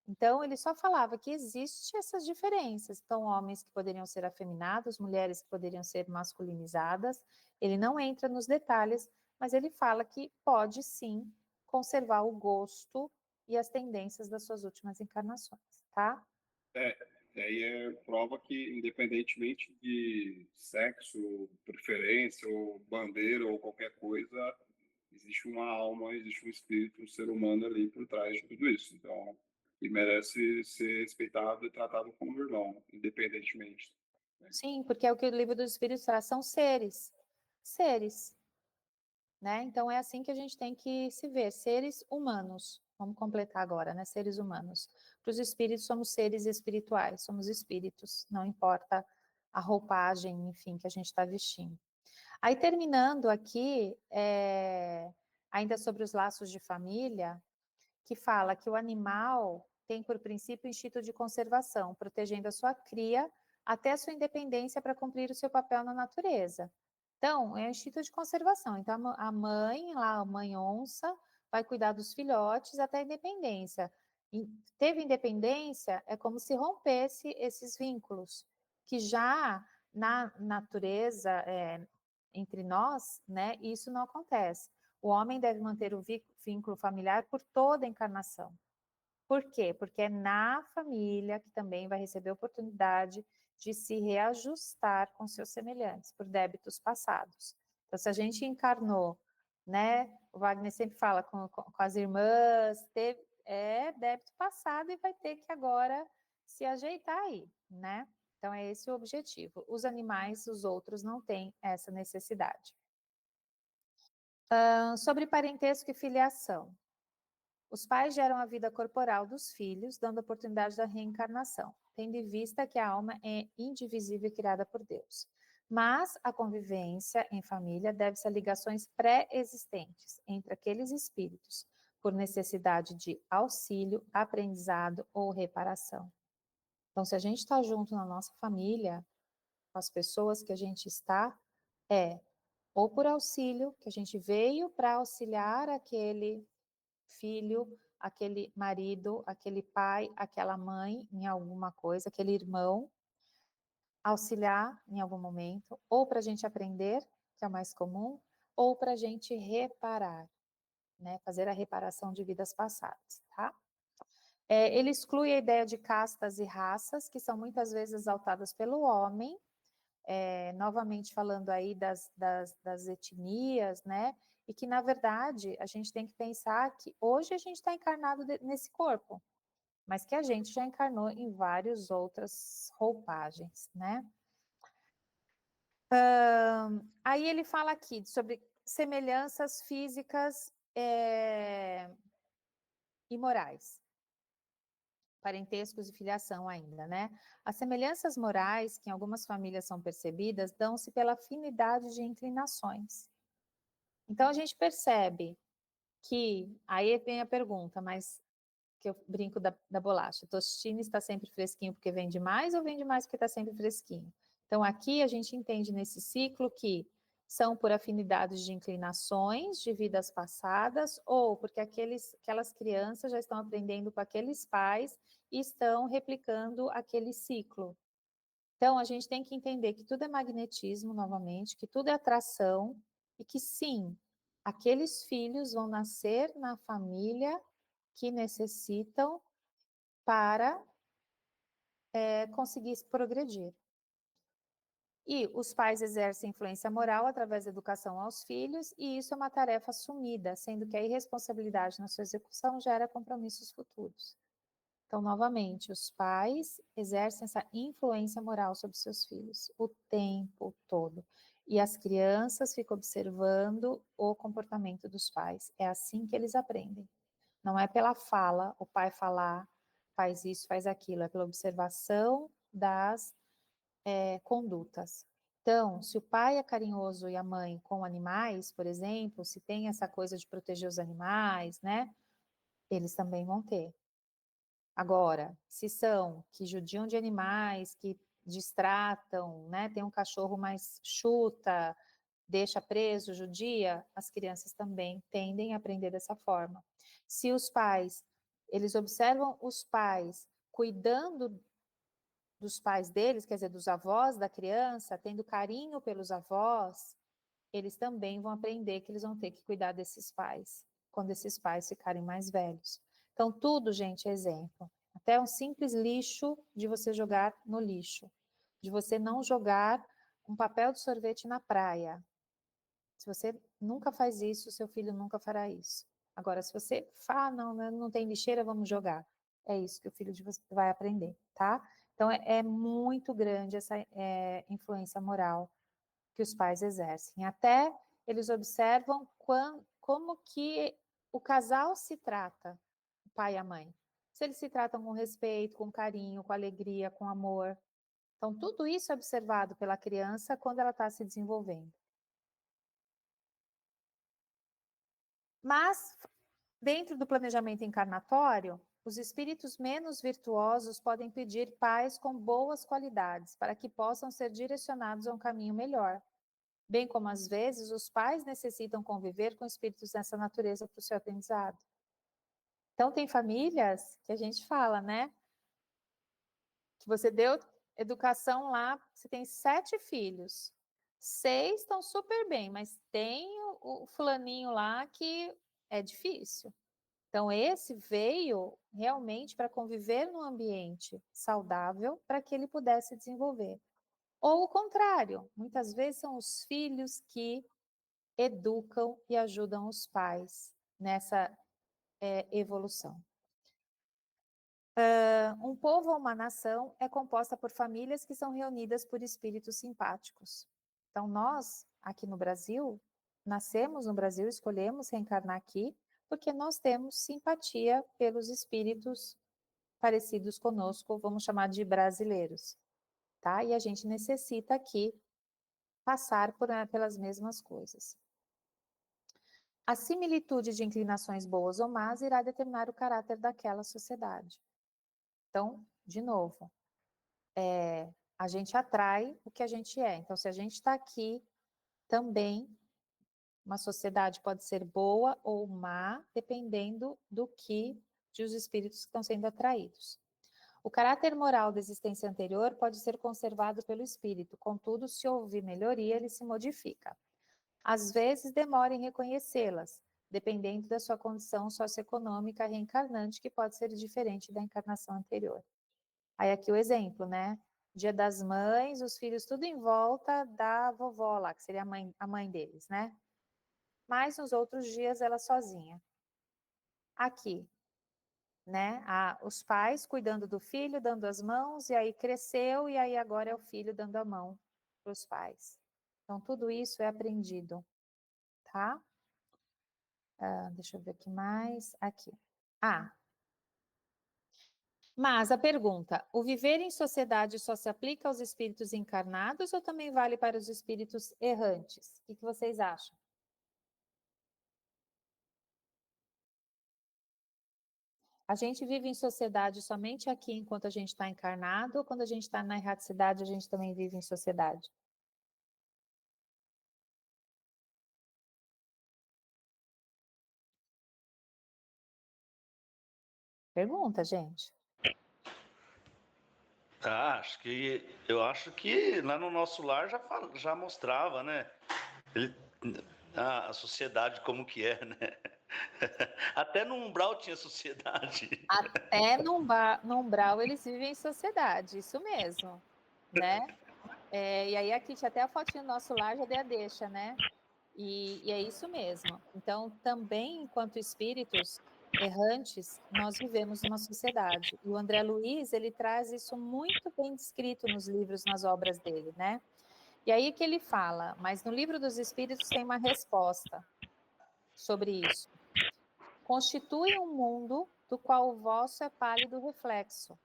Então, ele só falava que existem essas diferenças. Então, homens que poderiam ser afeminados, mulheres que poderiam ser masculinizadas. Ele não entra nos detalhes, mas ele fala que pode sim conservar o gosto e as tendências das suas últimas encarnações, tá? Aí é prova que, independentemente de sexo, preferência, ou bandeira, ou qualquer coisa, existe uma alma, existe um espírito, um ser humano ali por trás de tudo isso. Então, e merece ser respeitado e tratado como irmão, independentemente. Sim, porque é o que o livro dos Espíritos traz, são seres. Seres. Né? Então, é assim que a gente tem que se ver, seres humanos. Vamos completar agora, né? Seres humanos. Para os espíritos, somos seres espirituais, somos espíritos, não importa a roupagem, enfim, que a gente está vestindo. Aí, terminando aqui, ainda sobre os laços de família, que fala que o animal tem por princípio o instinto de conservação, protegendo a sua cria até a sua independência para cumprir o seu papel na natureza. Então, é o instinto de conservação. Então, a mãe, lá, a mãe onça, vai cuidar dos filhotes até a independência. E teve independência, é como se rompesse esses vínculos, que já na natureza, entre nós, né, isso não acontece. O homem deve manter o vínculo familiar por toda a encarnação. Por quê? Porque é na família que também vai receber a oportunidade de se reajustar com seus semelhantes, por débitos passados. Então, se a gente encarnou, né? O Wagner sempre fala com as irmãs, é débito passado e vai ter que agora se ajeitar aí, né? Então, é esse o objetivo. Os animais, os outros, não têm essa necessidade. Sobre parentesco e filiação. Os pais geram a vida corporal dos filhos, dando oportunidade da reencarnação, tendo em vista que a alma é indivisível e criada por Deus. Mas a convivência em família deve-se a ligações pré-existentes entre aqueles espíritos, por necessidade de auxílio, aprendizado ou reparação. Então, se a gente está junto na nossa família, com as pessoas que a gente está, ou por auxílio, que a gente veio para auxiliar aquele filho, aquele marido, aquele pai, aquela mãe em alguma coisa, aquele irmão, auxiliar em algum momento, ou para a gente aprender, que é o mais comum, ou para a gente reparar, né? Fazer a reparação de vidas passadas, tá? Ele exclui a ideia de castas e raças, que são muitas vezes exaltadas pelo homem, novamente falando aí das etnias, né? E que, na verdade, a gente tem que pensar que hoje a gente está encarnado nesse corpo, mas que a gente já encarnou em várias outras roupagens, né? Aí ele fala aqui sobre semelhanças físicas e morais. Parentescos e filiação ainda, né? As semelhanças morais que em algumas famílias são percebidas dão-se pela afinidade de inclinações. Então a gente percebe que, aí vem a pergunta, mas que eu brinco da bolacha. Tostine está sempre fresquinho porque vende mais ou vende mais porque está sempre fresquinho? Então, aqui a gente entende nesse ciclo que são por afinidades de inclinações de vidas passadas ou porque aquelas crianças já estão aprendendo com aqueles pais e estão replicando aquele ciclo. Então, a gente tem que entender que tudo é magnetismo, novamente, que tudo é atração e que, sim, aqueles filhos vão nascer na família que necessitam para conseguir progredir. E os pais exercem influência moral através da educação aos filhos, e isso é uma tarefa assumida, sendo que a irresponsabilidade na sua execução gera compromissos futuros. Então, novamente, os pais exercem essa influência moral sobre seus filhos o tempo todo. E as crianças ficam observando o comportamento dos pais. É assim que eles aprendem. Não é pela fala, o pai falar, faz isso, faz aquilo, é pela observação das condutas. Então, se o pai é carinhoso e a mãe com animais, por exemplo, se tem essa coisa de proteger os animais, né? Eles também vão ter. Agora, se são que judiam de animais, que distratam, né? Tem um cachorro mais chuta, deixa preso, judia, as crianças também tendem a aprender dessa forma. Se os pais, eles observam os pais cuidando dos pais deles, quer dizer, dos avós da criança, tendo carinho pelos avós, eles também vão aprender que eles vão ter que cuidar desses pais, quando esses pais ficarem mais velhos. Então, tudo, gente, é exemplo. Até um simples lixo de você jogar no lixo, de você não jogar um papel de sorvete na praia. Se você nunca faz isso, seu filho nunca fará isso. Agora, se você fala, não tem lixeira, vamos jogar. É isso que o filho de você vai aprender, tá? Então, é muito grande essa influência moral que os pais exercem. Até eles observam como que o casal se trata, o pai e a mãe. Se eles se tratam com respeito, com carinho, com alegria, com amor. Então, tudo isso é observado pela criança quando ela está se desenvolvendo. Mas, dentro do planejamento encarnatório, os espíritos menos virtuosos podem pedir pais com boas qualidades para que possam ser direcionados a um caminho melhor. Bem como, às vezes, os pais necessitam conviver com espíritos dessa natureza para o seu aprendizado. Então, tem famílias que a gente fala, né? Que você deu educação lá, você tem 7 filhos. 6 estão super bem, mas tem o fulaninho lá que é difícil. Então, esse veio realmente para conviver num ambiente saudável para que ele pudesse desenvolver. Ou o contrário, muitas vezes são os filhos que educam e ajudam os pais nessa evolução. Um povo ou uma nação é composta por famílias que são reunidas por espíritos simpáticos. Então, nós, aqui no Brasil, nascemos no Brasil, escolhemos reencarnar aqui, porque nós temos simpatia pelos espíritos parecidos conosco, vamos chamar de brasileiros, tá? E a gente necessita aqui passar pelas mesmas coisas. A similitude de inclinações boas ou más irá determinar o caráter daquela sociedade. Então, de novo, a gente atrai o que a gente é. Então, se a gente está aqui, também uma sociedade pode ser boa ou má, dependendo dos espíritos que estão sendo atraídos. O caráter moral da existência anterior pode ser conservado pelo espírito, contudo, se houver melhoria, ele se modifica. Às vezes, demora em reconhecê-las, dependendo da sua condição socioeconômica reencarnante, que pode ser diferente da encarnação anterior. Aí aqui o exemplo, né? Dia das Mães, os filhos tudo em volta da vovó lá, que seria a mãe deles, né? Mas nos outros dias ela sozinha. Aqui, né? Os pais cuidando do filho, dando as mãos, e aí cresceu, e aí agora é o filho dando a mão para os pais. Então, tudo isso é aprendido, tá? Deixa eu ver aqui mais. Aqui. Mas a pergunta, o viver em sociedade só se aplica aos espíritos encarnados ou também vale para os espíritos errantes? O que vocês acham? A gente vive em sociedade somente aqui enquanto a gente está encarnado, ou quando a gente está na erraticidade, a gente também vive em sociedade? Pergunta, gente. Eu acho que lá no nosso lar já mostrava, né? Ele, a sociedade como que é, né? Até no umbral tinha sociedade. Até no umbral eles vivem em sociedade, isso mesmo, né? E aí aqui tinha até a fotinha do nosso lar, já dei a deixa, né? E é isso mesmo. Então, também, enquanto espíritos errantes, nós vivemos numa sociedade. E o André Luiz, ele traz isso muito bem descrito nos livros, nas obras dele, né? E aí que ele fala, mas no livro dos Espíritos tem uma resposta sobre isso. Constitui um mundo do qual o vosso é pálido reflexo.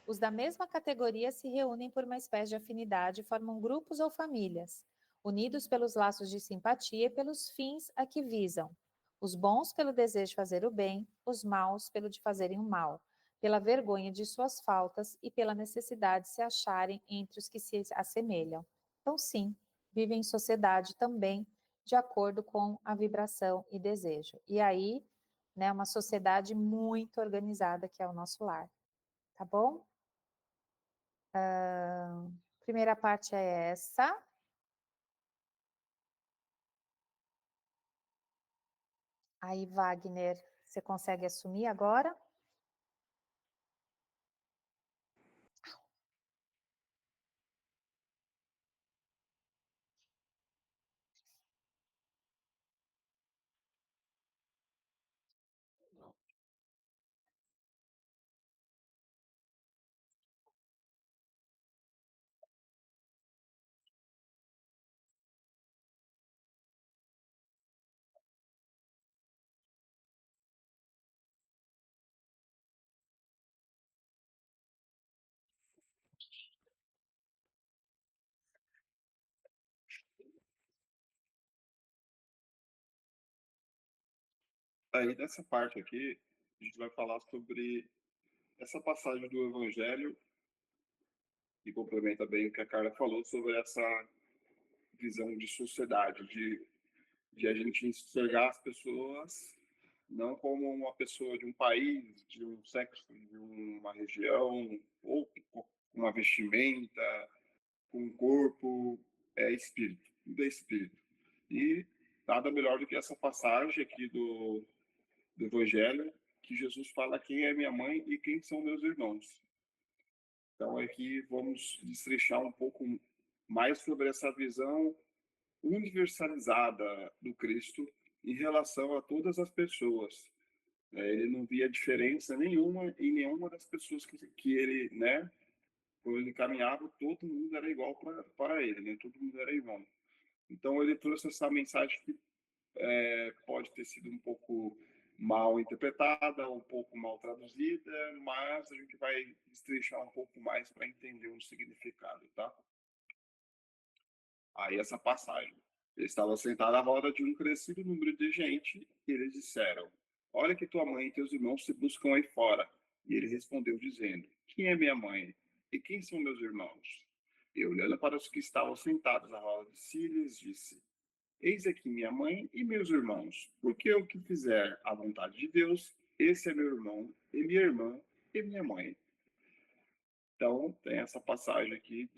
Os da mesma categoria se reúnem por uma espécie de afinidade e formam grupos ou famílias, unidos pelos laços de simpatia e pelos fins a que visam. Os bons pelo desejo de fazer o bem, os maus pelo de fazerem o mal, pela vergonha de suas faltas e pela necessidade de se acharem entre os que se assemelham. Então, sim, vivem em sociedade também, de acordo com a vibração e desejo. E aí, né, uma sociedade muito organizada que é o nosso lar. Tá bom? Primeira parte é essa. Aí, Wagner, você consegue assumir agora? Aí, nessa parte aqui, a gente vai falar sobre essa passagem do Evangelho e complementa bem o que a Carla falou sobre essa visão de sociedade, de a gente enxergar as pessoas não como uma pessoa de um país, de um sexo, de uma região, ou com uma vestimenta, com um corpo, é espírito, tudo é espírito. E nada melhor do que essa passagem aqui do Evangelho, que Jesus fala quem é minha mãe e quem são meus irmãos. Então aqui vamos destrechar um pouco mais sobre essa visão universalizada do Cristo em relação a todas as pessoas. Ele não via diferença nenhuma em nenhuma das pessoas que ele, né, quando ele caminhava, todo mundo era igual para ele, né? Todo mundo era irmão. Então ele trouxe essa mensagem que pode ter sido um pouco mal interpretada, um pouco mal traduzida, mas a gente vai destrechar um pouco mais para entender o significado, tá? Aí essa passagem. Ele estava sentado à roda de um crescido número de gente e eles disseram: Olha que tua mãe e teus irmãos se buscam aí fora. E ele respondeu dizendo: Quem é minha mãe? E quem são meus irmãos? E olhando para os que estavam sentados à roda de si, lhes disse: Eis aqui minha mãe e meus irmãos, porque o que fizer a vontade de Deus, esse é meu irmão e minha irmã e minha mãe. Então, tem essa passagem aqui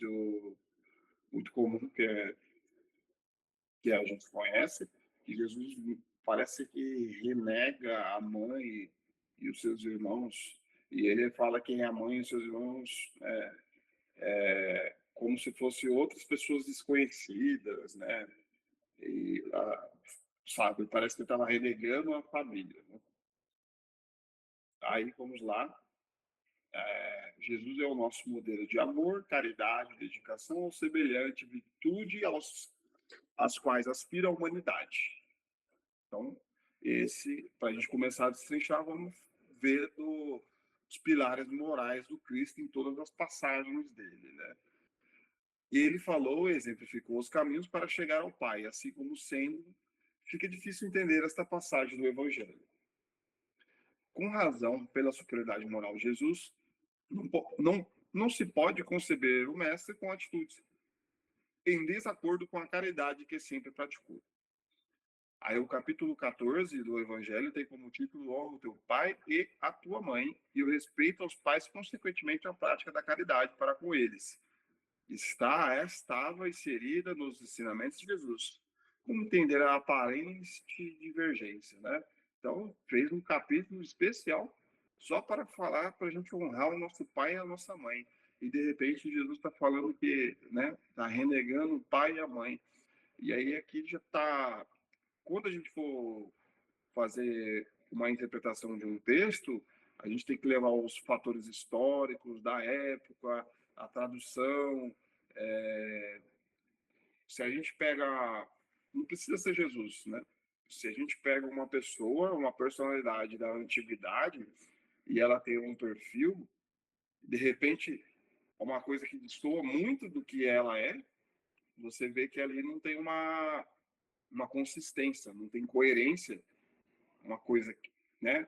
muito comum que a gente conhece, que Jesus parece que renega a mãe e os seus irmãos, e ele fala quem é a mãe e os seus irmãos como se fossem outras pessoas desconhecidas, né? E, sabe, parece que ele estava renegando a família. Né? Aí, vamos lá. Jesus é o nosso modelo de amor, caridade, dedicação ao semelhante, virtude às quais aspira a humanidade. Então, para a gente começar a destrinchar, vamos ver os pilares morais do Cristo em todas as passagens dele, né? E ele falou, exemplificou os caminhos para chegar ao Pai, assim como sendo, fica difícil entender esta passagem do Evangelho. com razão, pela superioridade moral de Jesus, não se pode conceber o mestre com atitudes em desacordo com a caridade que sempre praticou. Aí o capítulo 14 do Evangelho tem como título: honra o teu pai e a tua mãe, e o respeito aos pais, consequentemente, a prática da caridade para com eles. Estava inserida nos ensinamentos de Jesus. Como entender a aparente divergência, né? Então, fez um capítulo especial só para falar, para a gente honrar o nosso pai e a nossa mãe. E, de repente, Jesus está falando que, né, está renegando o pai e a mãe. E aí aqui já está... Quando a gente for fazer uma interpretação de um texto, a gente tem que levar os fatores históricos da época, a tradução. Se a gente pega... Não precisa ser Jesus, né? Se a gente pega uma pessoa, uma personalidade da antiguidade, e ela tem um perfil, de repente, uma coisa que destoa muito do que ela é, você vê que ali não tem uma consistência, não tem coerência, uma coisa, né,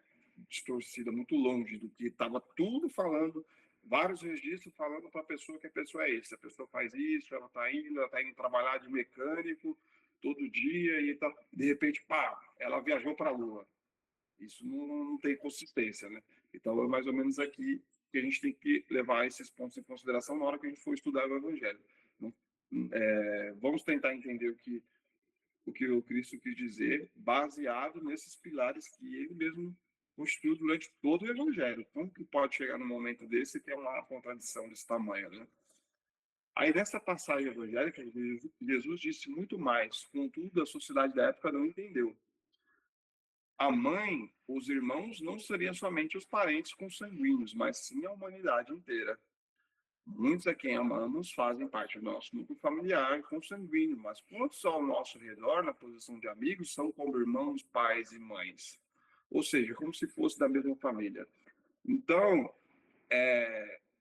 distorcida, muito longe do que estava tudo falando, vários registros falando para a pessoa que a pessoa é isso, a pessoa faz isso, ela está indo trabalhar de mecânico todo dia e tá, de repente, pá, ela viajou para a Lua. Isso não tem consistência, né? Então é mais ou menos aqui que a gente tem que levar esses pontos em consideração na hora que a gente for estudar o Evangelho. Vamos tentar entender o que o Cristo quis dizer, baseado nesses pilares que ele mesmo construiu durante todo o Evangelho. Como que pode chegar num momento desse e ter uma contradição desse tamanho, né? Aí, nessa passagem evangélica, Jesus disse muito mais, contudo, a sociedade da época não entendeu. A mãe, os irmãos, não seriam somente os parentes consanguíneos, mas sim a humanidade inteira. Muitos a quem amamos fazem parte do nosso núcleo familiar consanguíneo, mas quantos ao nosso redor, na posição de amigos, são como irmãos, pais e mães? Ou seja, como se fosse da mesma família. Então,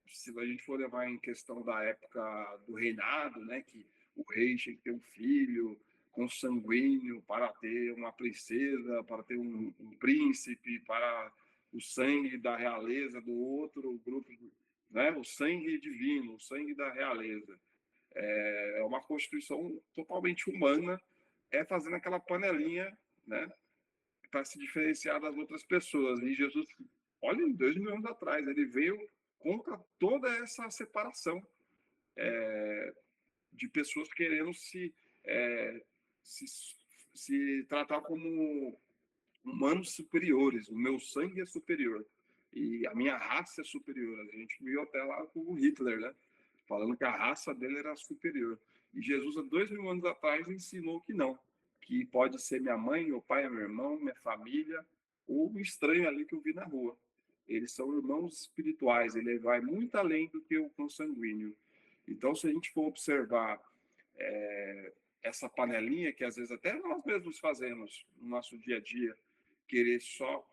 se a gente for levar em questão da época do reinado, né, que o rei tinha que ter um filho consanguíneo para ter uma princesa, para ter um príncipe, para o sangue da realeza do outro grupo, né, o sangue divino, o sangue da realeza. É uma constituição totalmente humana, fazendo aquela panelinha, né, para se diferenciar das outras pessoas. E Jesus, olha, 2000 anos atrás, ele veio contra toda essa separação de pessoas querendo se, se tratar como humanos superiores. O meu sangue é superior e a minha raça é superior. A gente viu até lá com o Hitler, né? Falando que a raça dele era superior. E Jesus, há 2000 anos atrás, ensinou que não, que pode ser minha mãe, meu pai, meu irmão, minha família, ou um estranho ali que eu vi na rua. Eles são irmãos espirituais, ele vai muito além do que o consanguíneo. Então, se a gente for observar essa panelinha que às vezes até nós mesmos fazemos no nosso dia a dia, querer só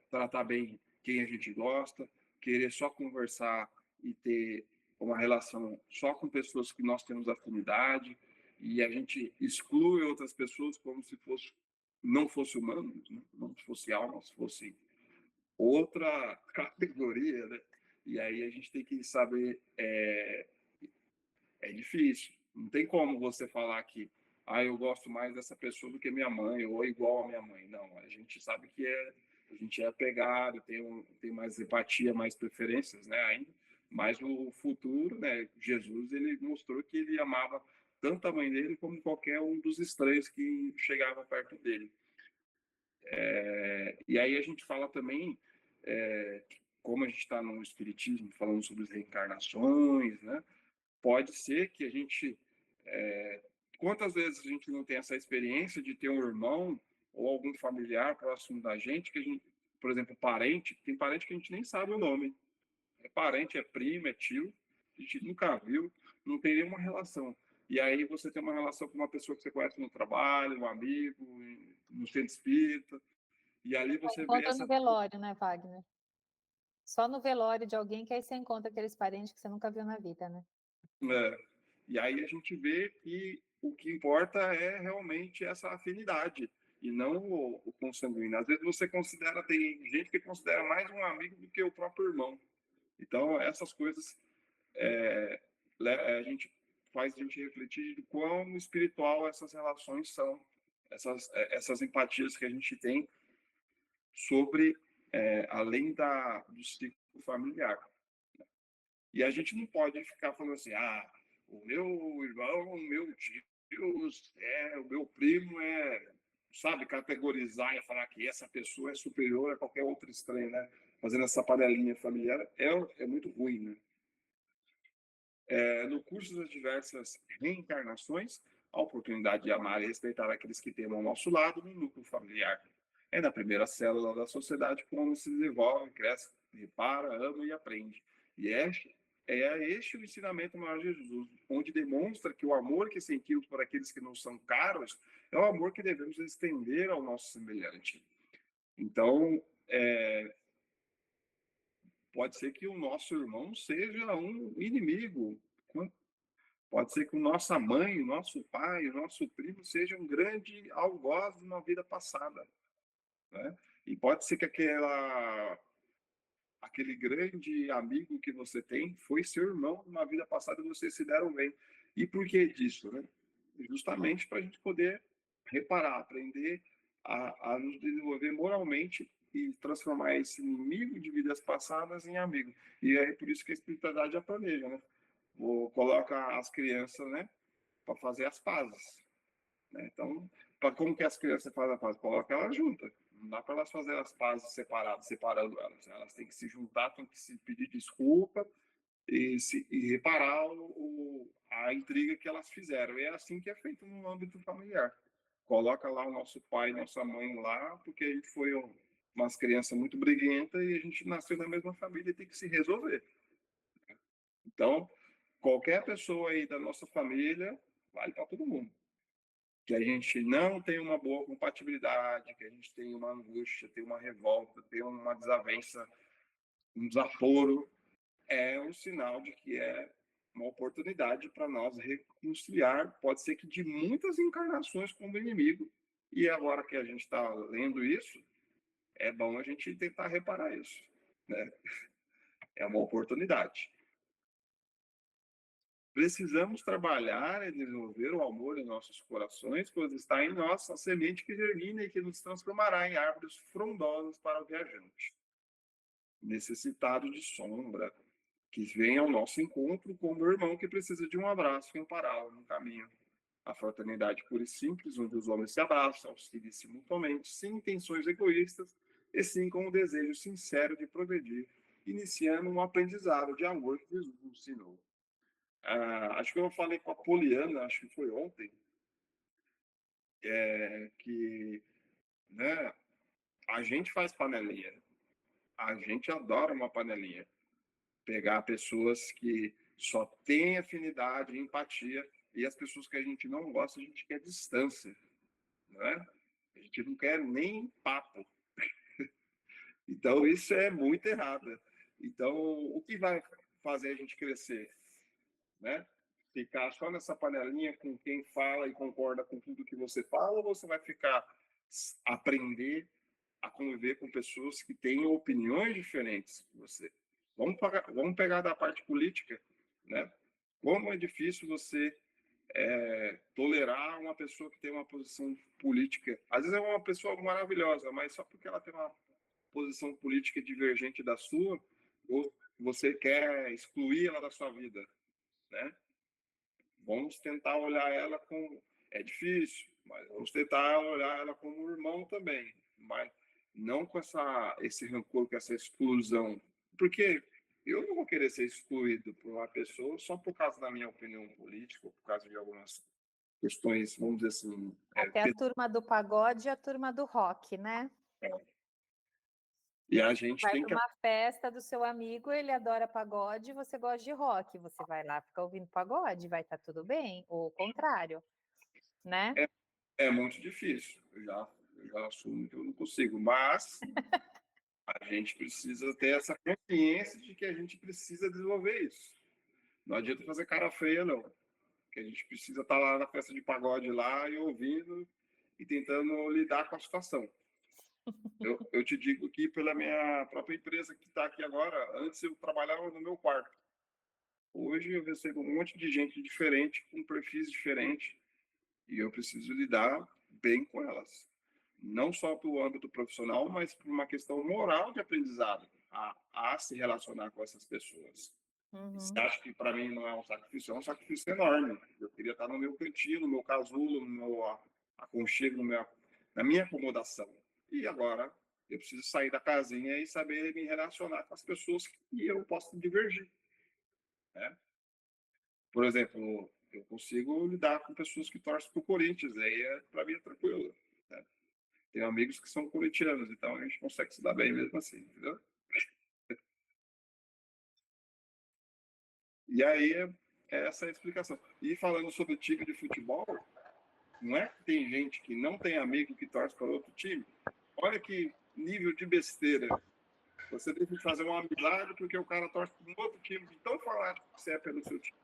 tratar bem quem a gente gosta, querer só conversar e ter uma relação só com pessoas que nós temos afinidade, e a gente exclui outras pessoas como se não fosse humano, né? Não fosse alma, se fosse outra categoria, né? E aí a gente tem que saber, é difícil. Não tem como você falar que eu gosto mais dessa pessoa do que minha mãe, ou igual a minha mãe. Não, a gente sabe que a gente é apegado, tem mais empatia, mais preferências, né, ainda. Mas o futuro, né, Jesus, ele mostrou que ele amava tanto a mãe dele como qualquer um dos estranhos que chegava perto dele. E aí a gente fala também, como a gente está no Espiritismo, falando sobre as reencarnações, né, pode ser que a gente... quantas vezes a gente não tem essa experiência de ter um irmão ou algum familiar próximo da gente, que a gente, por exemplo, parente, tem parente que a gente nem sabe o nome. É parente, é primo, é tio, a gente nunca viu, não tem nenhuma relação. E aí você tem uma relação com uma pessoa que você conhece no trabalho, um amigo, no centro espírita, e ali você vê no velório, né, Wagner? Só no velório de alguém que aí você encontra aqueles parentes que você nunca viu na vida, né? E aí a gente vê que o que importa é realmente essa afinidade. e não o consanguíneo. Às vezes você considera, tem gente que considera mais um amigo do que o próprio irmão. Então, essas coisas a gente faz a gente refletir de quão espiritual essas relações são, essas empatias que a gente tem sobre, além do ciclo familiar. E a gente não pode ficar falando assim, o meu irmão, o meu tio, o meu primo sabe, categorizar e falar que essa pessoa é superior a qualquer outro estranho, né? Fazendo essa panelinha familiar é muito ruim, né? No curso das diversas reencarnações, a oportunidade de amar e respeitar aqueles que têm ao nosso lado no núcleo familiar. É na primeira célula da sociedade que o homem se desenvolve, cresce, repara, ama e aprende. E é este o ensinamento maior de Jesus, onde demonstra que o amor que sentimos por aqueles que não são caros é o amor que devemos estender ao nosso semelhante. Então, pode ser que o nosso irmão seja um inimigo. Pode ser que nossa mãe, o nosso pai, o nosso primo seja um grande algoz de uma vida passada, né? E pode ser que aquele grande amigo que você tem foi seu irmão numa vida passada e vocês se deram bem. E por que disso, né? Justamente para a gente poder reparar, aprender a nos desenvolver moralmente e transformar esse inimigo de vidas passadas em amigo. E é por isso que a espiritualidade já planeja, né? Coloca as crianças, né, para fazer as pazes, né? Então, como que as crianças fazem a paz? Coloca elas juntas. Não dá para elas fazerem as pazes separadas, separando elas. Elas têm que se juntar, têm que se pedir desculpa e reparar a intriga que elas fizeram. E é assim que é feito no âmbito familiar. Coloca lá o nosso pai e nossa mãe lá, porque a gente foi umas crianças muito briguentas e a gente nasceu na mesma família e tem que se resolver. Então, qualquer pessoa aí da nossa família vale para todo mundo. Que a gente não tem uma boa compatibilidade, que a gente tem uma angústia, tem uma revolta, tem uma desavença, um desaforo, é um sinal de que é uma oportunidade para nós reconciliar, pode ser que de muitas encarnações como inimigo, e agora que a gente está lendo isso, é bom a gente tentar reparar isso, né? É uma oportunidade. Precisamos trabalhar e desenvolver o amor em nossos corações, pois está em nós a semente que germina e que nos transformará em árvores frondosas para o viajante, necessitado de sombra, que vem ao nosso encontro como o irmão que precisa de um abraço e ampará-lo no caminho. A fraternidade pura e simples, onde os homens se abraçam, auxiliam-se mutuamente, sem intenções egoístas, e sim com o desejo sincero de progredir, iniciando um aprendizado de amor que Jesus nos ensinou. Acho que eu falei com a Poliana, acho que foi ontem, que, né, a gente faz panelinha, a gente adora uma panelinha, pegar pessoas que só têm afinidade, empatia, e as pessoas que a gente não gosta, a gente quer distância, né? A gente não quer nem papo. Então, isso é muito errado. Então, o que vai fazer a gente crescer, né? Ficar só nessa panelinha com quem fala e concorda com tudo que você fala, ou você vai aprender a conviver com pessoas que têm opiniões diferentes que você? Vamos pegar da parte política, né? Como é difícil você tolerar uma pessoa que tem uma posição política. Às vezes é uma pessoa maravilhosa, mas só porque ela tem uma posição política divergente da sua, ou você quer excluir ela da sua vida, né? Vamos tentar olhar ela com... É difícil, mas vamos tentar olhar ela como irmão também, mas não com esse rancor, com essa exclusão. Porque eu não vou querer ser excluído por uma pessoa só por causa da minha opinião política, ou por causa de algumas questões, vamos dizer assim... Até a turma do pagode e a turma do rock, né? E a gente vai tem para que... uma festa do seu amigo, ele adora pagode, você gosta de rock, você vai lá ficar ouvindo pagode, vai estar tudo bem, ou o contrário, né? É muito difícil, eu já assumo que eu não consigo, mas a gente precisa ter essa consciência de que a gente precisa desenvolver isso. Não adianta fazer cara feia, não. Que a gente precisa estar lá na festa de pagode lá e ouvindo e tentando lidar com a situação. Eu te digo que pela minha própria empresa que está aqui agora, antes eu trabalhava no meu quarto. Hoje eu recebo um monte de gente diferente, com perfis diferentes, e eu preciso lidar bem com elas. Não só para o âmbito profissional, mas por uma questão moral de aprendizado, a se relacionar com essas pessoas. Você acha que para mim não é um sacrifício? É um sacrifício enorme. Eu queria estar no meu cantinho, no meu casulo, no meu aconchego, na minha acomodação. E agora eu preciso sair da casinha e saber me relacionar com as pessoas que eu posso divergir, né? Por exemplo, eu consigo lidar com pessoas que torcem para o Corinthians, aí para mim é tranquilo, né? Tenho amigos que são corintianos, então a gente consegue se dar bem mesmo assim, entendeu? E aí é essa a explicação. E falando sobre time de futebol, não é que tem gente que não tem amigo que torce para outro time? Olha que nível de besteira. Você deixa de fazer uma amizade porque o cara torce para um outro time, de tão fanático que você é pelo seu time.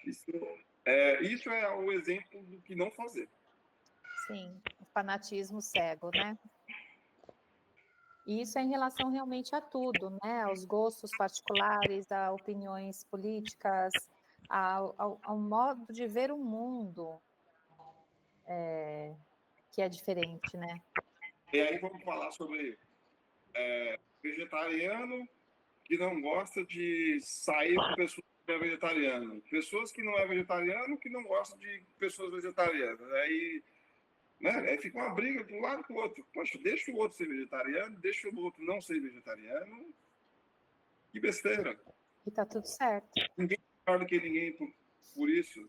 Isso é o exemplo do que não fazer. Sim, o fanatismo cego, né? E isso é em relação realmente a tudo, né? Aos gostos particulares, a opiniões políticas, ao modo de ver o mundo, que é diferente, né? E aí vamos falar sobre vegetariano que não gosta de sair com pessoas que é vegetariano. Pessoas que não é vegetariano que não gostam de pessoas vegetarianas. Aí, né, aí fica uma briga de um lado com o outro. Poxa, deixa o outro ser vegetariano, deixa o outro não ser vegetariano. Que besteira. E tá tudo certo. Ninguém é melhor do que ninguém por isso.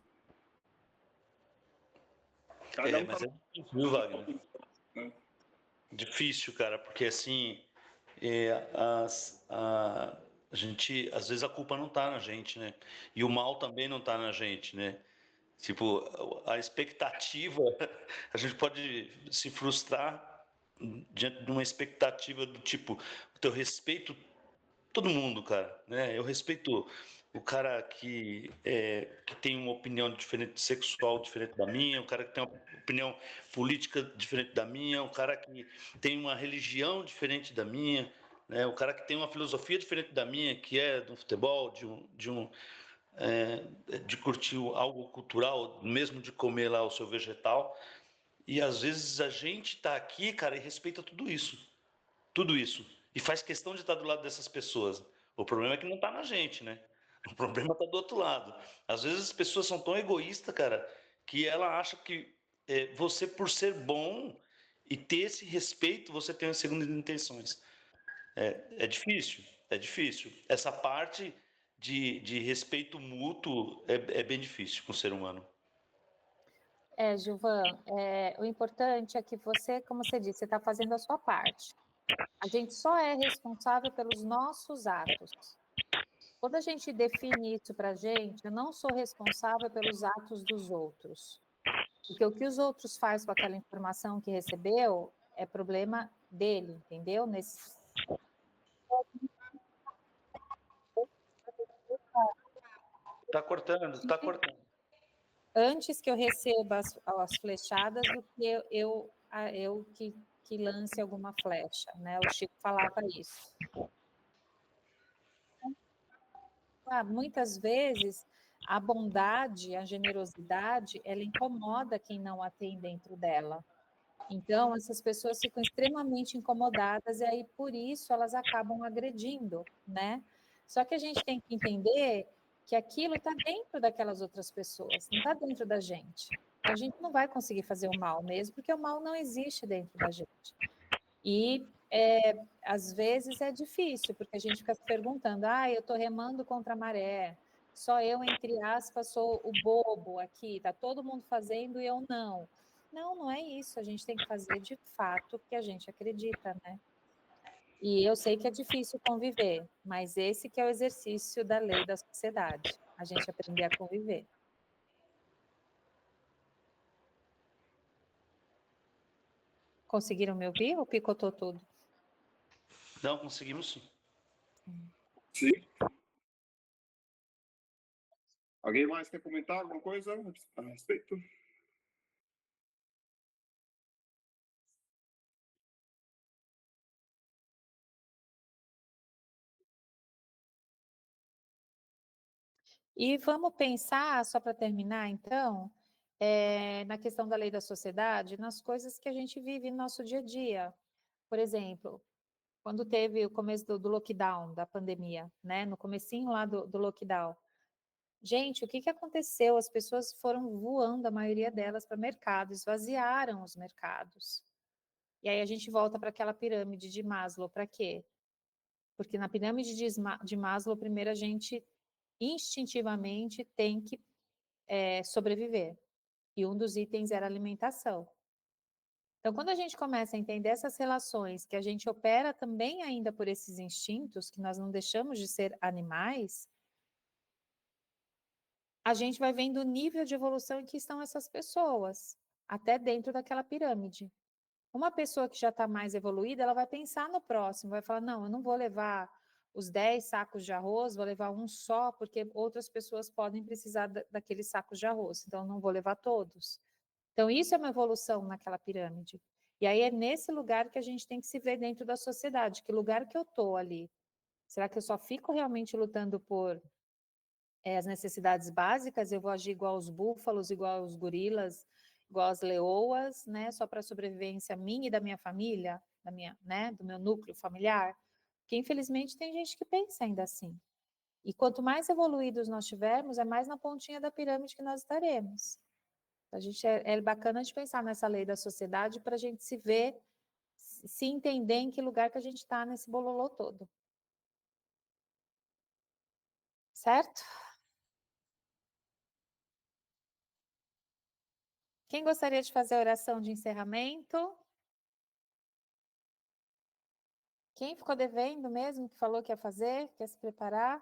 Cada um Mas tá é difícil, viu, Wagner? né? Difícil, cara, porque assim, a gente, às vezes a culpa não tá na gente, né? E o mal também não tá na gente, né? Tipo, a expectativa, a gente pode se frustrar diante de uma expectativa do tipo, eu respeito todo mundo, cara, né? Eu respeito o cara que tem uma opinião diferente sexual diferente da minha, o cara que tem uma opinião política diferente da minha, o cara que tem uma religião diferente da minha, né? O cara que tem uma filosofia diferente da minha, que é do futebol, de curtir algo cultural, mesmo de comer lá o seu vegetal. E às vezes a gente está aqui, cara, e respeita tudo isso, e faz questão de estar do lado dessas pessoas. O problema é que não está na gente, né? O problema está do outro lado. Às vezes as pessoas são tão egoístas, cara, que ela acha que você, por ser bom e ter esse respeito, você tem as segundas intenções. É difícil, é difícil. Essa parte de respeito mútuo é bem difícil com o ser humano. Gilvan, o importante é que você, como você disse, você está fazendo a sua parte. A gente só é responsável pelos nossos atos. Quando a gente define isso para a gente, eu não sou responsável pelos atos dos outros. Porque o que os outros fazem com aquela informação que recebeu é problema dele, entendeu? Tá cortando, tá cortando. Antes que eu receba as flechadas do que eu que lance alguma flecha, né? O Chico falava isso. Muitas vezes a bondade, a generosidade, ela incomoda quem não a tem dentro dela. Então, essas pessoas ficam extremamente incomodadas e aí, por isso, elas acabam agredindo, né? Só que a gente tem que entender que aquilo está dentro daquelas outras pessoas, não está dentro da gente. A gente não vai conseguir fazer o mal mesmo, porque o mal não existe dentro da gente. E, às vezes, é difícil, porque a gente fica se perguntando, eu estou remando contra a maré, só eu, entre aspas, sou o bobo aqui, está todo mundo fazendo e eu não. Não, não é isso. A gente tem que fazer de fato o que a gente acredita, né? E eu sei que é difícil conviver, mas esse que é o exercício da lei da sociedade, a gente aprender a conviver. Conseguiram me ouvir ou picotou tudo? Não, conseguimos sim. Sim. Alguém mais quer comentar alguma coisa a respeito? E vamos pensar, só para terminar, então, na questão da lei da sociedade, nas coisas que a gente vive no nosso dia a dia. Por exemplo, quando teve o começo do lockdown, da pandemia, né? No comecinho lá do lockdown. Gente, o que aconteceu? As pessoas foram voando, a maioria delas, para mercado, esvaziaram os mercados. E aí a gente volta para aquela pirâmide de Maslow, para quê? Porque na pirâmide de Maslow, primeiro a gente instintivamente tem que sobreviver. E um dos itens era alimentação. Então, quando a gente começa a entender essas relações, que a gente opera também ainda por esses instintos, que nós não deixamos de ser animais, a gente vai vendo o nível de evolução em que estão essas pessoas, até dentro daquela pirâmide. Uma pessoa que já está mais evoluída, ela vai pensar no próximo, vai falar, não, eu não vou levar os 10 sacos de arroz, vou levar um só, porque outras pessoas podem precisar daqueles sacos de arroz, então eu não vou levar todos. Então isso é uma evolução naquela pirâmide. E aí é nesse lugar que a gente tem que se ver dentro da sociedade, que lugar que eu estou ali? Será que eu só fico realmente lutando por as necessidades básicas? Eu vou agir igual aos búfalos, igual aos gorilas, igual às leoas, né? Só para a sobrevivência minha e da minha família, da minha, né? Do meu núcleo familiar? Porque infelizmente tem gente que pensa ainda assim. E quanto mais evoluídos nós tivermos, é mais na pontinha da pirâmide que nós estaremos. A gente é bacana de pensar nessa lei da sociedade para a gente se ver, se entender em que lugar que a gente está nesse bololô todo. Certo? Quem gostaria de fazer a oração de encerramento? Quem ficou devendo mesmo, que falou que ia fazer, quer se preparar?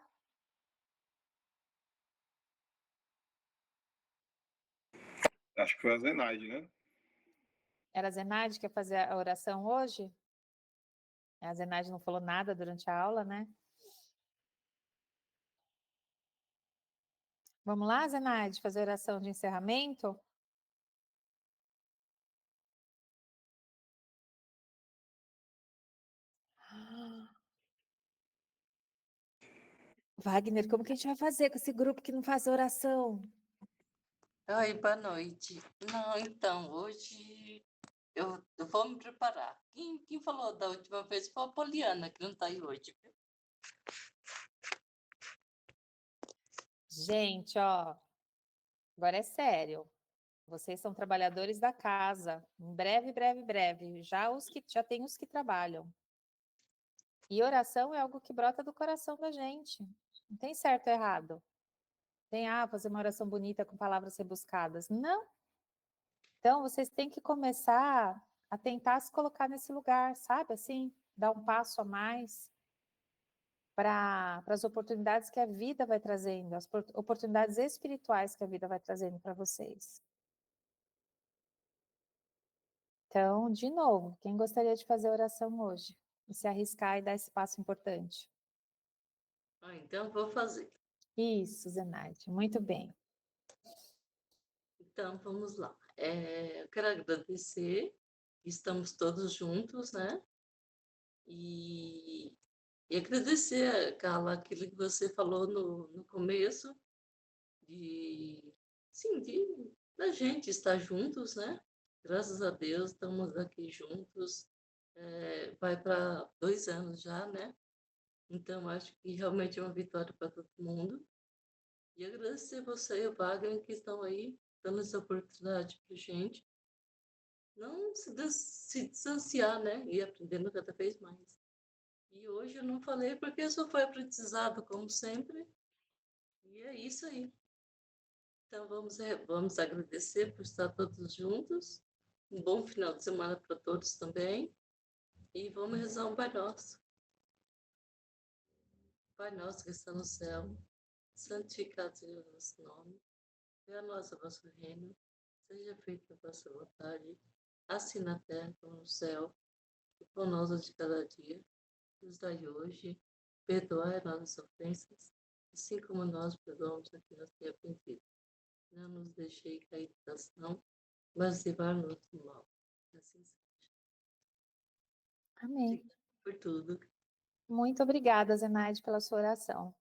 Acho que foi a Zenaide, né? Era a Zenaide que ia fazer a oração hoje? A Zenaide não falou nada durante a aula, né? Vamos lá, Zenaide, fazer a oração de encerramento? Wagner, como que a gente vai fazer com esse grupo que não faz oração? Oi, boa noite. Não, então, hoje eu vou me preparar. Quem falou da última vez foi a Poliana, que não está aí hoje. Gente, ó, agora é sério. Vocês são trabalhadores da casa. Em breve, breve, breve. Já tem os que trabalham. E oração é algo que brota do coração da gente. Não tem certo ou errado. Tem, fazer uma oração bonita com palavras rebuscadas. Não. Então, vocês têm que começar a tentar se colocar nesse lugar, sabe? Assim, dar um passo a mais para as oportunidades que a vida vai trazendo, as oportunidades espirituais que a vida vai trazendo para vocês. Então, de novo, quem gostaria de fazer oração hoje? E se arriscar e dar esse passo importante? Então, vou fazer. Isso, Zenaide, muito bem. Então, vamos lá. Eu quero agradecer, estamos todos juntos, né? E agradecer, Carla, aquilo que você falou no começo, sim, da gente estar juntos, né? Graças a Deus, estamos aqui juntos. Vai para 2 anos já, né? Então, acho que realmente é uma vitória para todo mundo. E agradecer você e o Wagner que estão aí, dando essa oportunidade para gente. Não se distanciar, né? E aprendendo cada vez mais. E hoje eu não falei porque só foi aprendizado, como sempre. E é isso aí. Então, vamos agradecer por estar todos juntos. Um bom final de semana para todos também. E vamos rezar um Pai Nosso. Pai Nosso que está no céu, santificado seja o vosso nome. Venha a nós o vosso reino. Seja feita a vossa vontade, assim na terra como no céu. O pão nosso de cada dia nos dai hoje. Perdoai as nossas ofensas, assim como nós perdoamos a quem nos tem ofendido. Não nos deixei cair em tentação, mas livrar-nos do mal. Assim seja. Amém. Obrigada por tudo. Muito obrigada, Zenaide, pela sua oração.